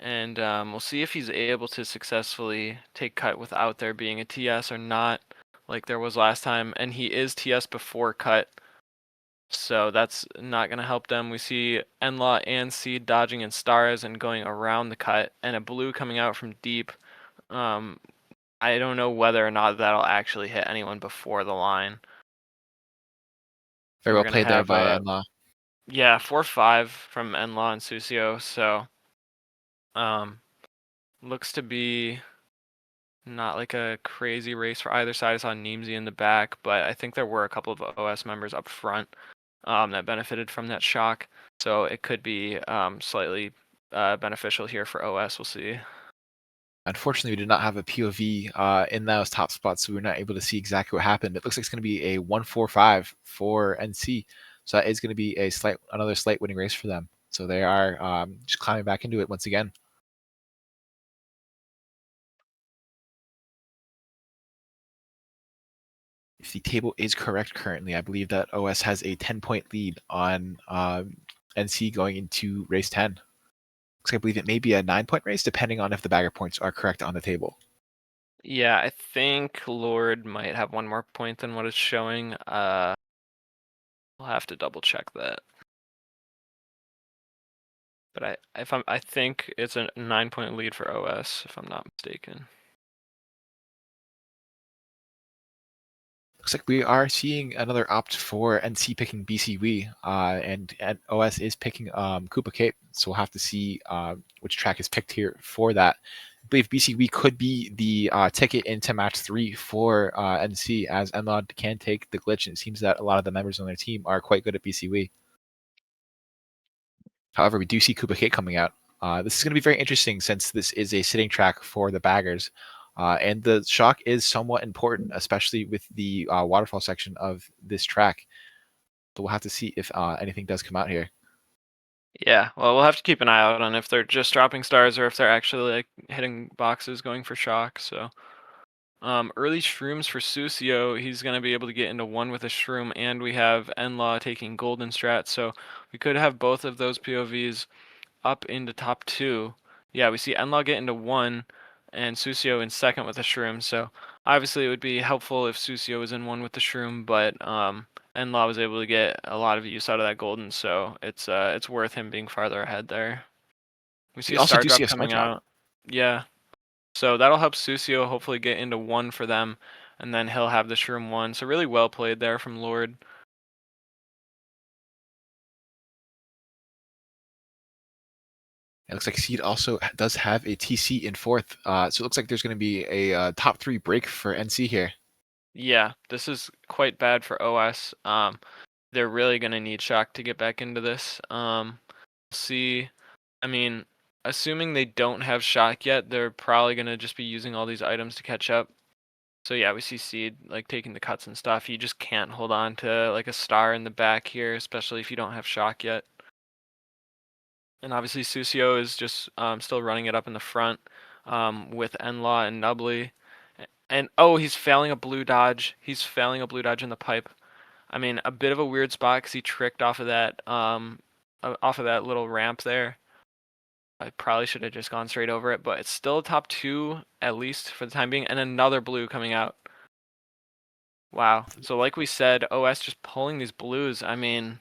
and we'll see if he's able to successfully take cut without there being a TS or not. like there was last time, and he is TS before cut. So that's not going to help them. We see Enlaw and Seed dodging in stars and going around the cut, and a blue coming out from deep. I don't know whether or not that'll actually hit anyone before the line. Very We're well going to played there have, by Enlaw. yeah, 4-5 from Enlaw and Susio. So looks to be not like a crazy race for either side. I saw Neemsy in the back, but I think there were a couple of OS members up front that benefited from that shock. So it could be slightly beneficial here for OS. We'll see. Unfortunately, we did not have a POV in those top spots, so we were not able to see exactly what happened. It looks like it's going to be a 1-4-5 for NC, so that is going to be another slight winning race for them. So they are just climbing back into it once again. If the table is correct currently, I believe that OS has a 10-point lead on NC going into race 10. Looks like I believe it may be a 9-point race, depending on if the bagger points are correct on the table. Yeah, I think Lord might have one more point than what it's showing. I'll have to double check that. But I think it's a 9-point lead for OS, if I'm not mistaken. Looks like we are seeing another opt for NC picking BCW, and OS is picking Koopa Cape. So we'll have to see which track is picked here for that. I believe BCW could be the ticket into match 3 for NC, as Enlod can take the glitch, and it seems that a lot of the members on their team are quite good at BCW. However, we do see Koopa Cape coming out. This is going to be very interesting since this is a sitting track for the baggers. And the shock is somewhat important, especially with the waterfall section of this track. So we'll have to see if anything does come out here. Yeah, well, we'll have to keep an eye out on if they're just dropping stars or if they're actually like hitting boxes going for shock. So early shrooms for Susio. He's going to be able to get into one with a shroom, and we have Enlaw taking golden strat. So we could have both of those POVs up into top 2. Yeah, we see Enlaw get into 1 and Susio in second with a shroom. So obviously it would be helpful if Susio was in 1 with the shroom, but Enlaw was able to get a lot of use out of that golden, so it's worth him being farther ahead there. We see We a also star do see drop a star coming drop. out. Yeah. So that'll help Susio hopefully get into 1 for them, and then he'll have the shroom 1. So really well played there from Lord. It looks like Seed also does have a TC in fourth. So it looks like there's going to be a top 3 break for NC here. Yeah, this is quite bad for OS. They're really gonna need shock to get back into this. See, I mean, assuming they don't have shock yet, they're probably gonna just be using all these items to catch up. So yeah, we see Seed like taking the cuts and stuff. You just can't hold on to like a star in the back here, especially if you don't have shock yet. And obviously Susio is just still running it up in the front with Enlaw and Nubbly. And oh, he's failing a blue dodge. He's failing a blue dodge in the pipe. I mean, a bit of a weird spot because he tricked off of that little ramp there. I probably should have just gone straight over it, but it's still a top 2 at least for the time being, and another blue coming out. Wow. So like we said, OS just pulling these blues. I mean,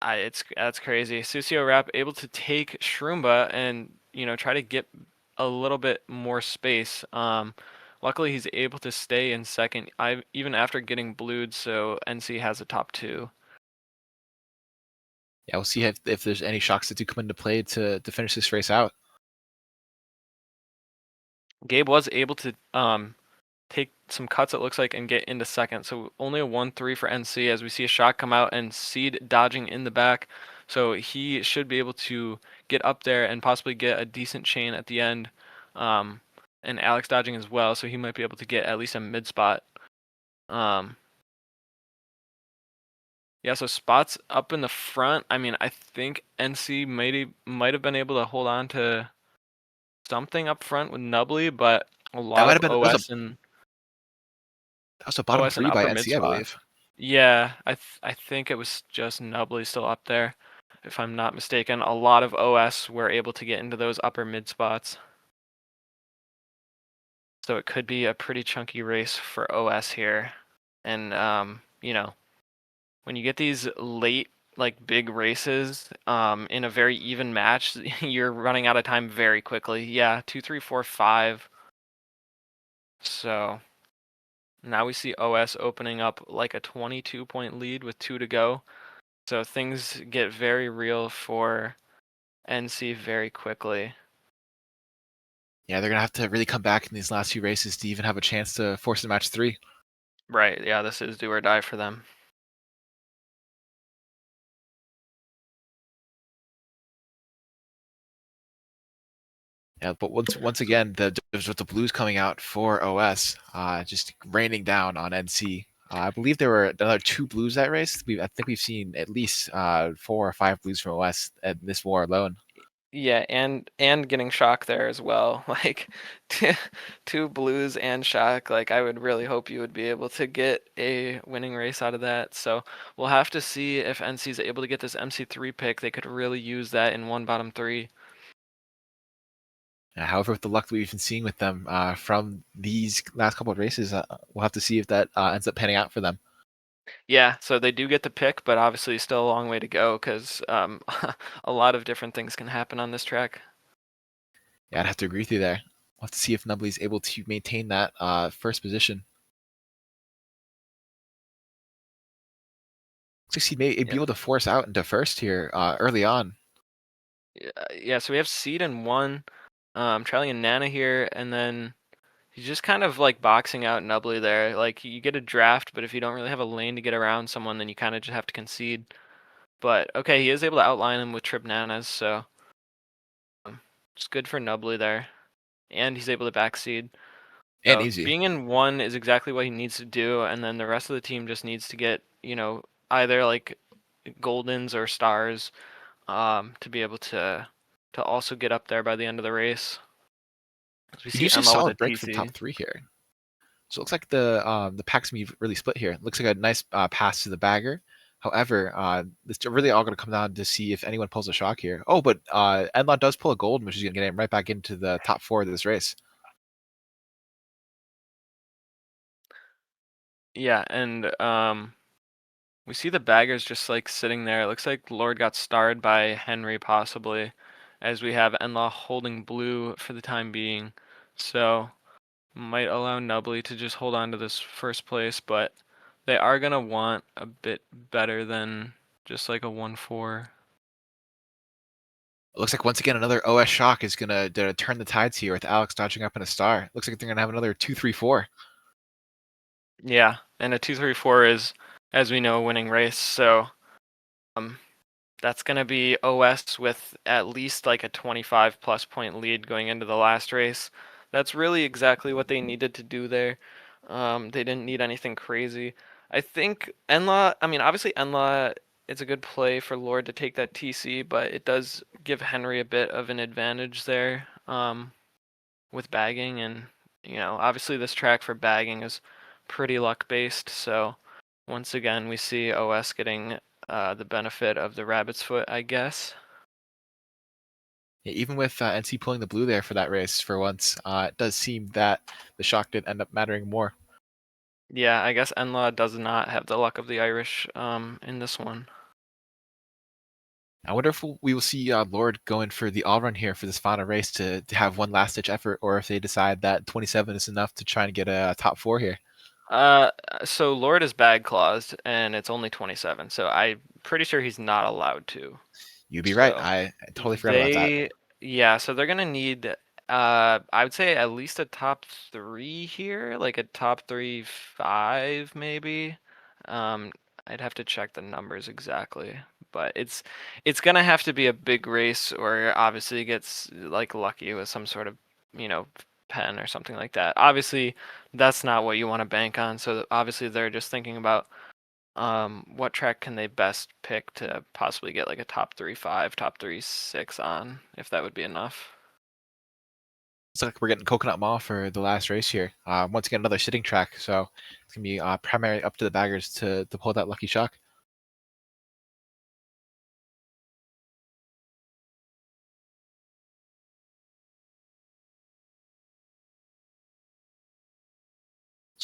that's crazy. Susio Rap able to take Shroomba and try to get a little bit more space. Luckily he's able to stay in second, even after getting blued. So NC has a top 2. Yeah, we'll see if there's any shocks that do come into play to finish this race out. Gabe was able to take some cuts, it looks like, and get into second. So only a 1-3 for NC as we see a shot come out and Seed dodging in the back. So he should be able to get up there and possibly get a decent chain at the end. And Alex dodging as well, so he might be able to get at least a mid spot. Yeah, so spots up in the front. I mean, I think NC might have been able to hold on to something up front with Nubbly, but a That lot might of have been that was a bottom OS and 3 by upper mid NC, I believe. spots. Yeah, I think it was just Nubbly still up there, if I'm not mistaken. A lot of OS were able to get into those upper mid spots. So it could be a pretty chunky race for OS here. And when you get these late like big races in a very even match, you're running out of time very quickly. Yeah, 2, 3, 4, 5. So now we see OS opening up like a 22-point lead with 2 to go. So things get very real for NC very quickly. Yeah, they're gonna have to really come back in these last few races to even have a chance to force a match 3. Right, yeah, this is do or die for them. Yeah, but once again, with the blues coming out for OS, just raining down on NC. I believe there were another 2 blues that race. I think we've seen at least 4 or 5 blues from OS at this war alone. Yeah, and getting shock there as well. Like two blues and shock. Like I would really hope you would be able to get a winning race out of that. So we'll have to see if NC is able to get this MC3 pick. They could really use that in one bottom 3. However, with the luck that we've been seeing with them from these last couple of races, we'll have to see if that ends up panning out for them. Yeah, so they do get the pick, but obviously still a long way to go because a lot of different things can happen on this track. Yeah, I'd have to agree with you there. We'll have to see if Nubley's able to maintain that first position. Looks like he may be Yep. able to force out into first here early on. Yeah, so we have Seed in 1, Charlie and Nana here, and then he's just kind of like boxing out Nubley there. Like you get a draft, but if you don't really have a lane to get around someone, then you kind of just have to concede. But okay, he is able to outline him with trip nanas, so it's good for Nubley there, and he's able to backseed. And So easy. being in 1 is exactly what he needs to do, and then the rest of the team just needs to get either like goldens or stars to be able to also get up there by the end of the race. As we He see used a Emma with a solid break for the TC. top 3 here. So it looks like the packs gonna be really split here. It looks like a nice pass to the bagger. However, it's really all going to come down to see if anyone pulls a shock here. Oh, but Enlaw does pull a gold, which is going to get him right back into the top 4 of this race. Yeah, and we see the baggers just like sitting there. It looks like Lord got starred by Henry possibly, as we have Enlaw holding blue for the time being. So might allow Nubley to just hold on to this first place, but they are gonna want a bit better than just like a 1-4. It looks like once again another OS shock is going to turn the tides here with Alex dodging up in a star. Looks like they're going to have another 2-3-4. Yeah, and a 2-3-4 is, as we know, a winning race. So um, that's going to be OS with at least like a 25 plus point lead going into the last race. That's really exactly what they needed to do there. They didn't need anything crazy. I think obviously Enla, it's a good play for Lord to take that TC, but it does give Henry a bit of an advantage there with bagging. And, obviously this track for bagging is pretty luck based. So once again, we see OS getting the benefit of the rabbit's foot, I guess. Yeah, even with NC pulling the blue there for that race for once, it does seem that the shock did end up mattering more. Yeah, I guess Enla does not have the luck of the Irish in this one. I wonder if we will see Lord going for the all run here for this final race to have one last ditch effort, or if they decide that 27 is enough to try and get a top 4 here. Uh, so Lord is bag claused, and it's only 27, so I'm pretty sure he's not allowed to. You'd be right. So I totally forgot about that. they, yeah, so they're gonna need, I would say at least a top 3 here, like a top 3, 5 maybe. Um, I'd have to check the numbers exactly, but it's gonna have to be a big race, or obviously gets like lucky with some sort of, you know, pen or something like that. Obviously, that's not what you want to bank on. So obviously they're just thinking about what track can they best pick to possibly get like a top 3-5, top 3-6 on, if that would be enough. Looks like we're getting Coconut Mall for the last race here. Once again, another sitting track, so it's gonna be primarily up to the baggers to pull that lucky shock.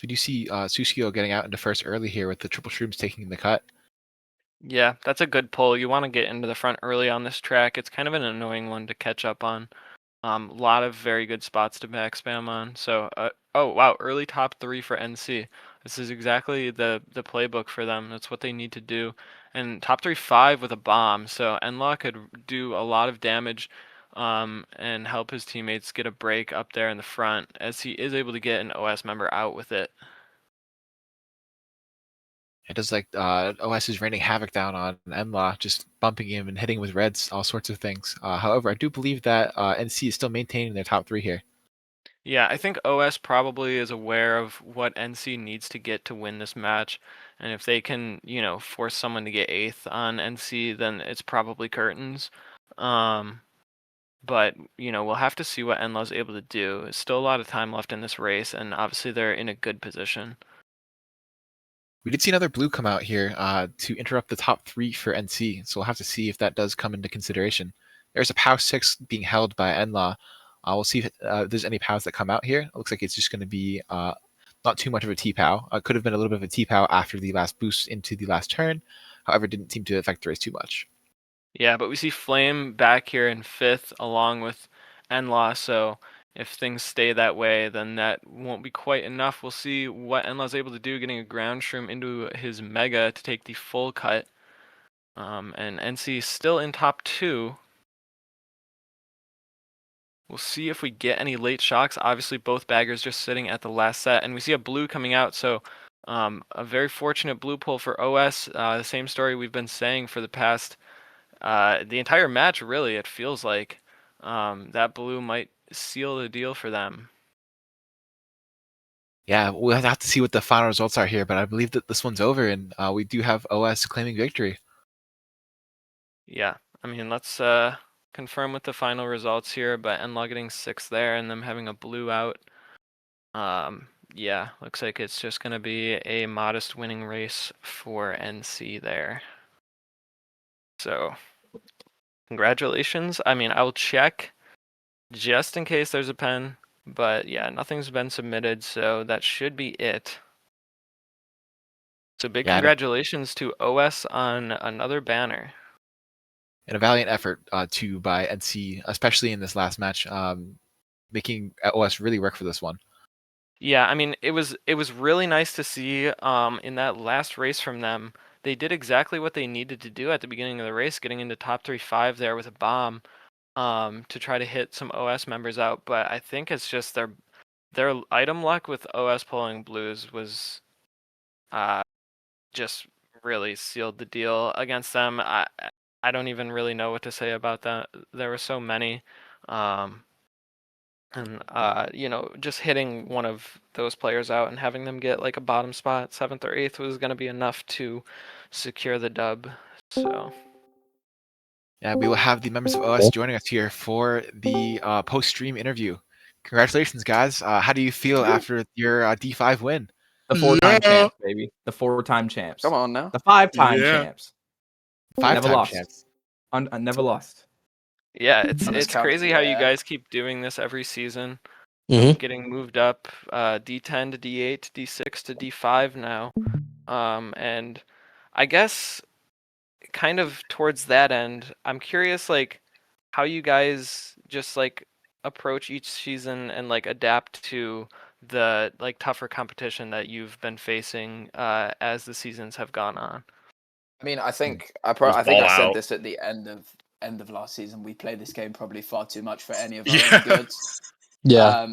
we do see Susio getting out into first early here with the triple shrooms taking the cut. Yeah, that's a good pull. You want to get into the front early on this track. It's kind of an annoying one to catch up on. A lot of very good spots to back spam on. So, oh wow, early top 3 for NC. This is exactly the playbook for them. That's what they need to do. And top 3-5 with a bomb. So Enlaw could do a lot of damage, and help his teammates get a break up there in the front, as he is able to get an OS member out with it. It does like OS is raining havoc down on Enlaw, just bumping him and hitting with reds, all sorts of things. However, I do believe that NC is still maintaining their top 3 here. Yeah, I think OS probably is aware of what NC needs to get to win this match. And if they can, force someone to get 8th on NC, then it's probably curtains. But, we'll have to see what Enlaw's able to do. There's still a lot of time left in this race, and obviously they're in a good position. We did see another blue come out here to interrupt the top 3 for NC, so we'll have to see if that does come into consideration. There's a POW 6 being held by Enlaw. We'll see if there's any POWs that come out here. It looks like it's just going to be not too much of a T-POW. Could have been a little bit of a T-POW after the last boost into the last turn. However, didn't seem to affect the race too much. Yeah, but we see Flame back here in 5th along with Enlaw, so if things stay that way, then that won't be quite enough. We'll see what Enlaw's able to do, getting a ground shroom into his Mega to take the full cut. And NC still in top 2. We'll see if we get any late shocks. Obviously, both baggers just sitting at the last set, and we see a blue coming out, so a very fortunate blue pull for OS. The same story we've been saying for the past, the entire match, really, it feels like. That blue might seal the deal for them. Yeah, we'll have to see what the final results are here, but I believe that this one's over, and we do have OS claiming victory. Yeah, I mean, let's confirm with the final results here, but Enlaw getting 6th there and them having a blue out. Yeah, looks like it's just going to be a modest winning race for NC there. So, congratulations. I mean, I'll check just in case there's a pen, but yeah, nothing's been submitted, so that should be it. So big congratulations to OS on another banner. And a valiant effort by NC, especially in this last match, making OS really work for this one. Yeah, I mean, it was really nice to see in that last race from them. They did exactly what they needed to do at the beginning of the race, getting into top 3-5 there with a bomb to try to hit some OS members out. But I think it's just their item luck with OS pulling blues was just really sealed the deal against them. I don't even really know what to say about that. There were so many. And just hitting one of those players out and having them get like a bottom spot, 7th or 8th, was going to be enough to secure the dub. So yeah, we will have the members of OS joining us here for the post-stream interview. Congratulations, guys. How do you feel after your D5 win? The 4-time champs, baby. The 4-time champs. Come on now. The 5-time champs. 5-time champs. Never lost. Yeah, it's crazy how you guys keep doing this every season. Getting moved up D10 to D8 to D6 to D5 now. And I guess kind of towards that end, I'm curious like how you guys just like approach each season and like adapt to the like tougher competition that you've been facing as the seasons have gone on. I mean, I think I said this at the end of last season. We play this game probably far too much for any of our own goods. Yeah.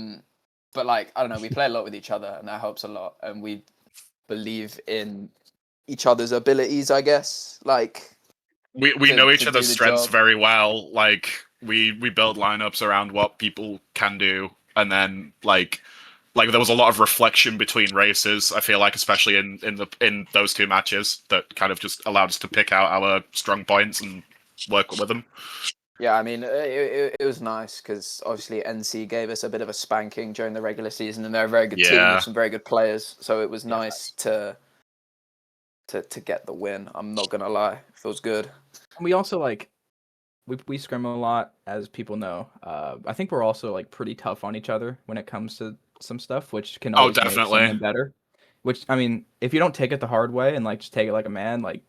But like, I don't know, we play a lot with each other and that helps a lot. And we believe in each other's abilities, I guess. Like we know each other's strengths very well. Like we build lineups around what people can do, and then like there was a lot of reflection between races. I feel like, especially in those 2 matches, that kind of just allowed us to pick out our strong points and work with them. Yeah, I mean, it was nice because obviously NC gave us a bit of a spanking during the regular season, and they're a very good team with some very good players. So it was nice to get the win. I'm not gonna lie, it feels good. And we also like we scrim a lot, as people know. I think we're also like pretty tough on each other when it comes to some stuff, which can always make something better. which I mean, if you don't take it the hard way and like just take it like a man, like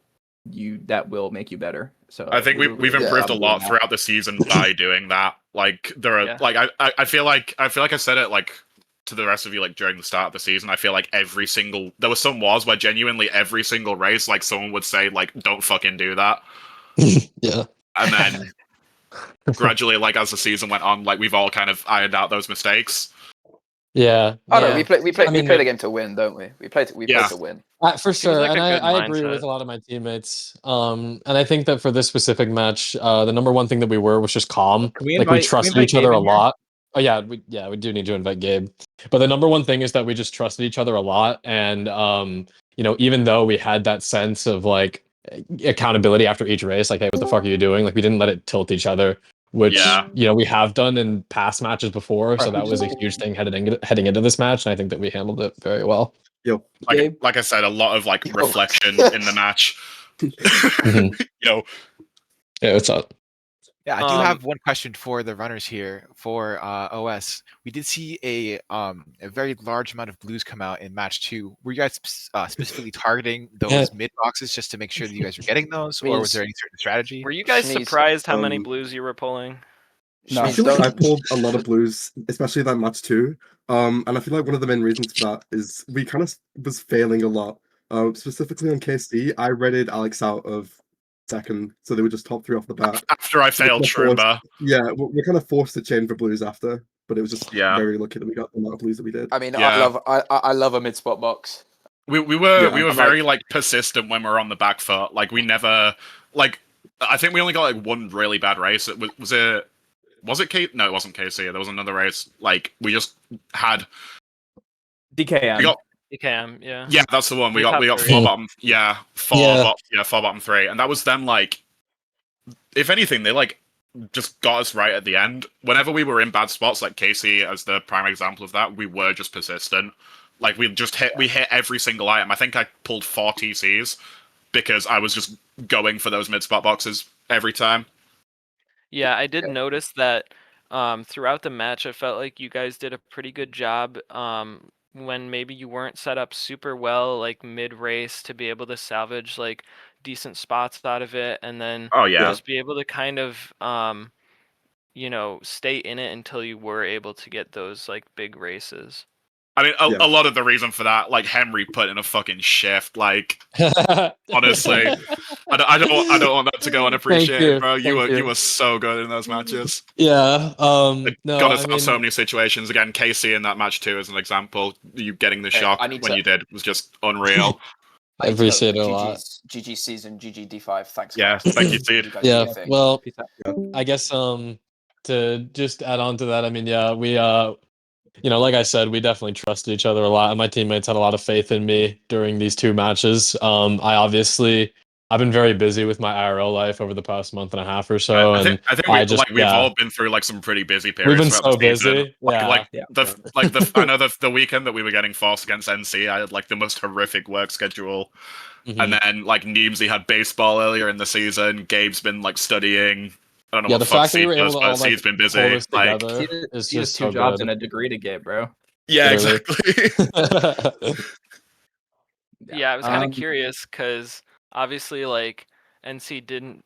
that will make you better. So I think we do a we've really good improved job a of doing lot that. throughout the season by doing that. Like there are Yeah. like I feel like I said it like to the rest of you like during the start of the season. I feel like there were some wars where genuinely every single race like someone would say like don't fucking do that. Yeah. And then gradually like as the season went on like we've all kind of ironed out those mistakes. Yeah. Oh no, yeah. we play I mean, the game to win, don't we? We play to win. For Seems sure, like and a good I agree mindset. with a lot of my teammates. And I think that for this specific match, the number one thing that we were was just calm. Can we Like we invite trusted each other Gabe a in here? lot. Oh yeah, we do need to invite Gabe. But the number one thing is that we just trusted each other a lot, and even though we had that sense of like accountability after each race, like hey, what the fuck are you doing? Like we didn't let it tilt each other, which Yeah. we have done in past matches before. So Right, that was a huge thing heading into this match, and I think that we handled it very well. Yo, Gabe? Like I said, a lot of like reflection in the match. Mhm. Yeah, what's up? Yeah, I do have one question for the runners here for OS. We did see a very large amount of blues come out in match 2. Were you guys specifically targeting those mid boxes just to make sure that you guys were getting those, or was there any certain strategy? Were you guys Schmeez. surprised how many blues you were pulling? No. I Schmeez, feel like I don't- pulled a lot of blues, especially that match too. And I feel like one of the main reasons for that is we kind of was failing a lot. Specifically on KC, I rated Alex out of second, so they were just top 3 off the bat. After I failed Shroomba. Yeah, we're kind of forced to chain for blues after, but it was just Yeah. very lucky that we got the amount of blues that we did. I mean, Yeah. I love a mid spot box. We were Yeah. very like persistent when we were on the back foot. Like we never like I think we only got like one really bad race. It was it K? No, it wasn't KC. There was another race. Like we just had DKM. we got EKM, yeah. yeah, that's the one. We We got top 3. 4 bottom four bottom 3, and that was then like if anything they like just got us right at the end. Whenever we were in bad spots, like KC as the prime example of that, we were just persistent. Like we hit every single item. I think I pulled 4 TCs because I was just going for those mid spot boxes every time. Yeah, I did Yeah. notice that throughout the match, I felt like you guys did a pretty good job when maybe you weren't set up super well, like mid-race, to be able to salvage like decent spots out of it, and then Oh yeah. just be able to kind of stay in it until you were able to get those like big races. I mean, Yeah. a lot of the reason for that, like Henry put in a fucking shift. Like honestly, I don't want that to go unappreciated, bro. You were so good in those matches. Yeah. It No, got us I out mean, so many situations. Again, Casey in that match too, as an example. You getting the Hey, shock I need when to- you did was just unreal. I appreciate it a lot. GG season, GG D5. Thanks. Yeah, guys. thank you, Seed. You guys do Yeah. your thing. Well, Peace out. I guess to just add on to that, I mean, yeah, we like I said, we definitely trusted each other a lot, and my teammates had a lot of faith in me during these 2 matches. I've been very busy with my IRL life over the past month and a half or so, I think we've all been through like some pretty busy periods. We've been throughout so the season. busy. I know the weekend that we were getting forced against NC, I had like the most horrific work schedule. Mhm. And then like Neemsy had baseball earlier in the season. Gabe's been like studying. I don't know Yeah, what the the fuck fact that we Seed were able does, to but all like Seed's been pull busy. this Like, together He is has just 2 so jobs good. and a degree to get, bro. yeah, Literally. exactly. Yeah, I was kind of Um, curious because obviously, like, NC didn't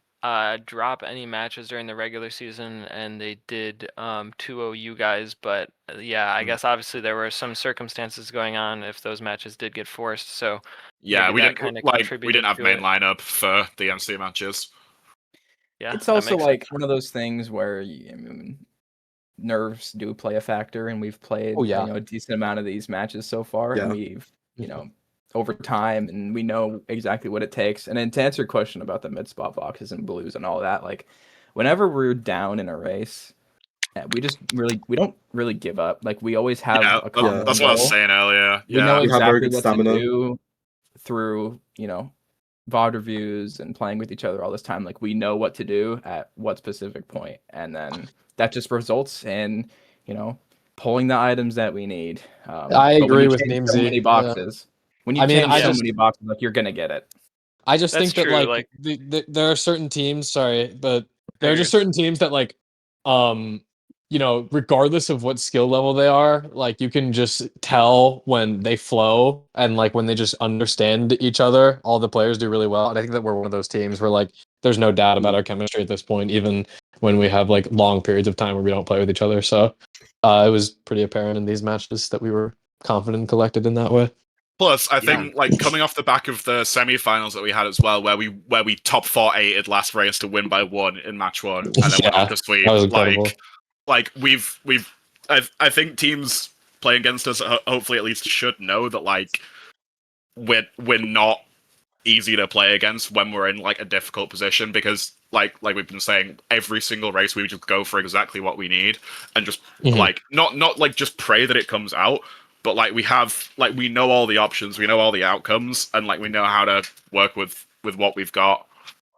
drop any matches during the regular season, and they did 2-0 you guys. But yeah, I guess obviously there were some circumstances going on if those matches did get forced. So Yeah, maybe we that didn't kinda we contributed didn't have to main it. lineup for the MC matches. Yeah, It's that also makes like sense. one of those things where nerves do play a factor, and we've played Oh, yeah. a decent amount of these matches so far, and Yeah. we've over time, and we know exactly what it takes. And then to answer your question about the mid spot boxes and blues and all that, like whenever we're down in a race, we don't really give up. Like we always have Yeah, a common that's what I was goal. saying earlier. We know Yeah, We have very exactly good what stamina. to do through VOD reviews and playing with each other all this time. Like we know what to do at what specific point, and then that just results in pulling the items that we need. I but when agree you with change so Neemsy. many boxes. When you I mean, change I so just- many boxes, like you're gonna get it. I just That's think that true, like, like- there are certain teams. Sorry, but there are Hey. just certain teams that like regardless of what skill level they are, like you can just tell when they flow and like when they just understand each other. All the players do really well, and I think that we're one of those teams where like there's no doubt about our chemistry at this point, even when we have like long periods of time where we don't play with each other. So it was pretty apparent in these matches that we were confident and collected in that way. Plus, I think like coming off the back of the semi-finals that we had as well, where we top 4-8'd last race to win by 1 in match 1, and then went off to sweep. That was incredible. Like I think teams playing against us hopefully at least should know that like we're not easy to play against when we're in like a difficult position, because like we've been saying, every single race we just go for exactly what we need and just like not like just pray that it comes out, but like we know all the options, we know all the outcomes, and like we know how to work with what we've got.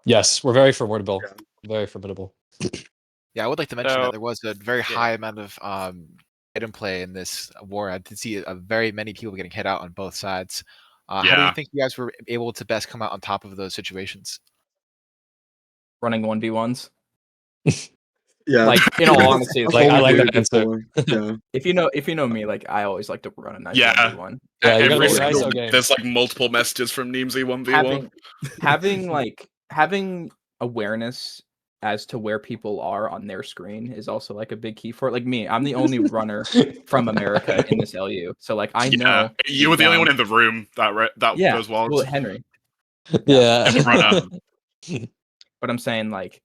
Yes, we're very formidable. Very formidable. Yeah, I would like to mention that there was a very high amount of item play in this war. I did see very many people getting hit out on both sides. How do you think you guys were able to best come out on top of those situations? Running 1v1s. Yeah. Like in all honesty, like I like that answer. Yeah. If you know me, like I always like to run a nice 1v1. Yeah, you Every gotta play single ISO game. there's like multiple messages from Neemsy 1v1. Having awareness as to where people are on their screen is also like a big key for it. Like me, I'm the only runner from America in this LU, so like I know you were the only one in the room that those walls. Well, Henry. Yeah. But I'm saying like,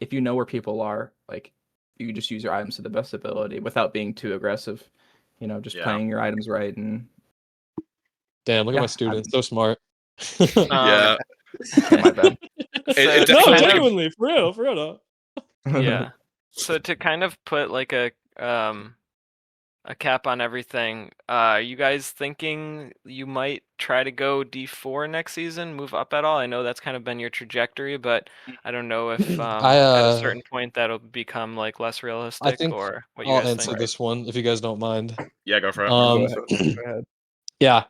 if you know where people are, like you can just use your items to the best ability without being too aggressive. Just playing your items right and. Damn! Look at my student, so smart. Yeah. My bad. No, genuinely, for real. Yeah. So to kind of put like a cap on everything, are you guys thinking you might try to go D4 next season, move up at all? I know that's kind of been your trajectory, but I don't know if at a certain point that'll become like less realistic. I think or what you I'll guys answer think. this one if you guys don't mind. Yeah, go for it. Go ahead. Yeah.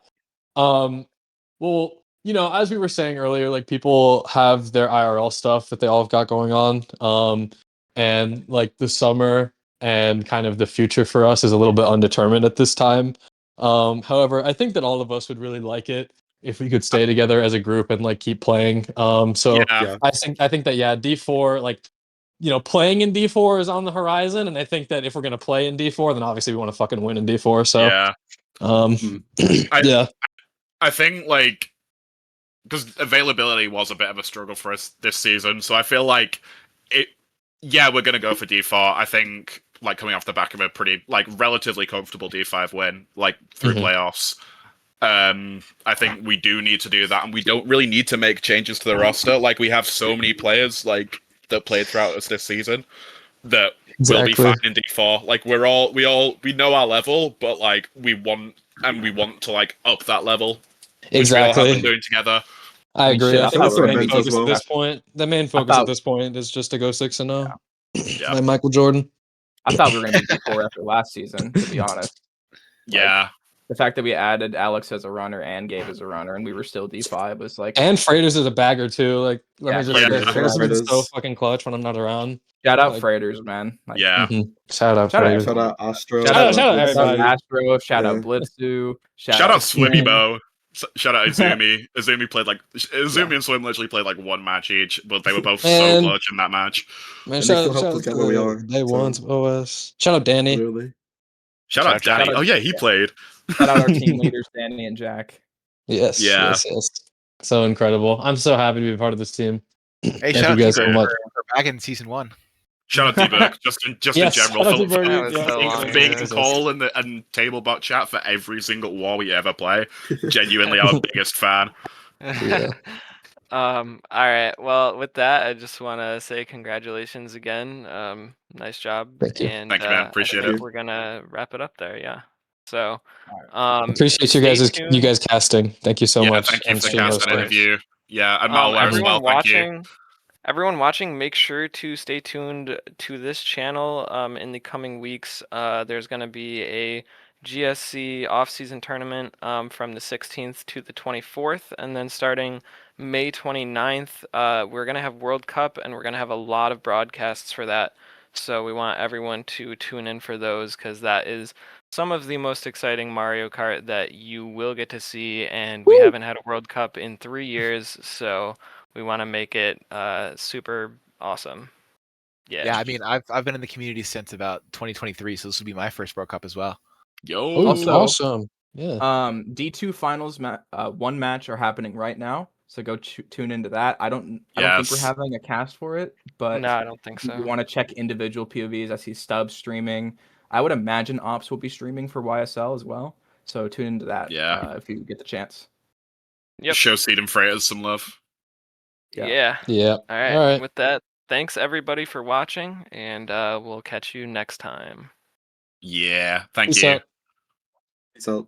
Well, as we were saying earlier, like people have their IRL stuff that they all have got going on. And like the summer and kind of the future for us is a little bit undetermined at this time. However, I think that all of us would really like it if we could stay together as a group and like keep playing. I think that D4, like playing in D4 is on the horizon, and I think that if we're gonna play in D4, then obviously we want to fucking win in D4. So I think like because availability was a bit of a struggle for us this season, so I feel like we're gonna go for D4. I think like coming off the back of a pretty like relatively comfortable D5 win, like through playoffs. I think we do need to do that, and we don't really need to make changes to the roster. Like we have so many players like that played throughout us this season that will be fine in D4. Like we know our level, but like we want to like up that level. Which we all have been doing together. I agree. I think the main focus well. at this point. The main focus at this point is just to go 6-0. Like Michael Jordan. I thought we were going to be D4 after last season, to be honest. Yeah. The fact that we added Alex as a runner and Gabe as a runner, and we were still D5 was like. And Freighters is a bagger too. Like, let me just say, Freighters has been so fucking clutch when I'm not around. Shout out Freighters, man. Like, Shout out Freighters. Shout out Astro. Shout out everybody. Astro. Shout out Blitzu. Shout out Swimmy Bo. Shout out Izumi. Izumi and Swim literally played like one match each, but they were both so clutch in that match. Man, shout out to Day One's OS. Shout out Danny. Shout out Danny. Oh yeah, he played. Shout out our team leaders, Danny and Jack. Yes. So incredible. I'm so happy to be a part of this team. Hey, shout out to you guys so much for back in season 1. Shout out dbergy, just in general for being call and table bot chat for every single war we ever play. Genuinely our biggest fan. All right. Well, with that, I just want to say congratulations again. Nice job. Thank you. And, thank you, man. Appreciate it. We're gonna wrap it up there. Yeah. So, appreciate you guys casting. Thank you so much. Thank you for the cast and interview. Yeah, and malware as well. Thank you. Everyone watching, make sure to stay tuned to this channel. In the coming weeks, there's going to be a GSC off-season tournament from the 16th to the 24th, and then starting May 29th, we're going to have World Cup, and we're going to have a lot of broadcasts for that. So we want everyone to tune in for those because that is some of the most exciting Mario Kart that you will get to see. And we haven't had a World Cup in 3 years, so we want to make it super awesome. Yeah, I mean, I've been in the community since about 2023, so this will be my first World Cup as well. Yo. Also, awesome. Yeah. D2 finals one match are happening right now, so go tune into that. I don't think we're having a cast for it, but No, I don't think if so. you want to check individual POVs, I see Stubbs streaming. I would imagine Ops will be streaming for YSL as well, so tune into that if you get the chance. Yep. Show Seed and Freighters some love. Yeah. Yeah. All right. All right. With that, thanks everybody for watching, and we'll catch you next time. Yeah. Thank Peace you. out. So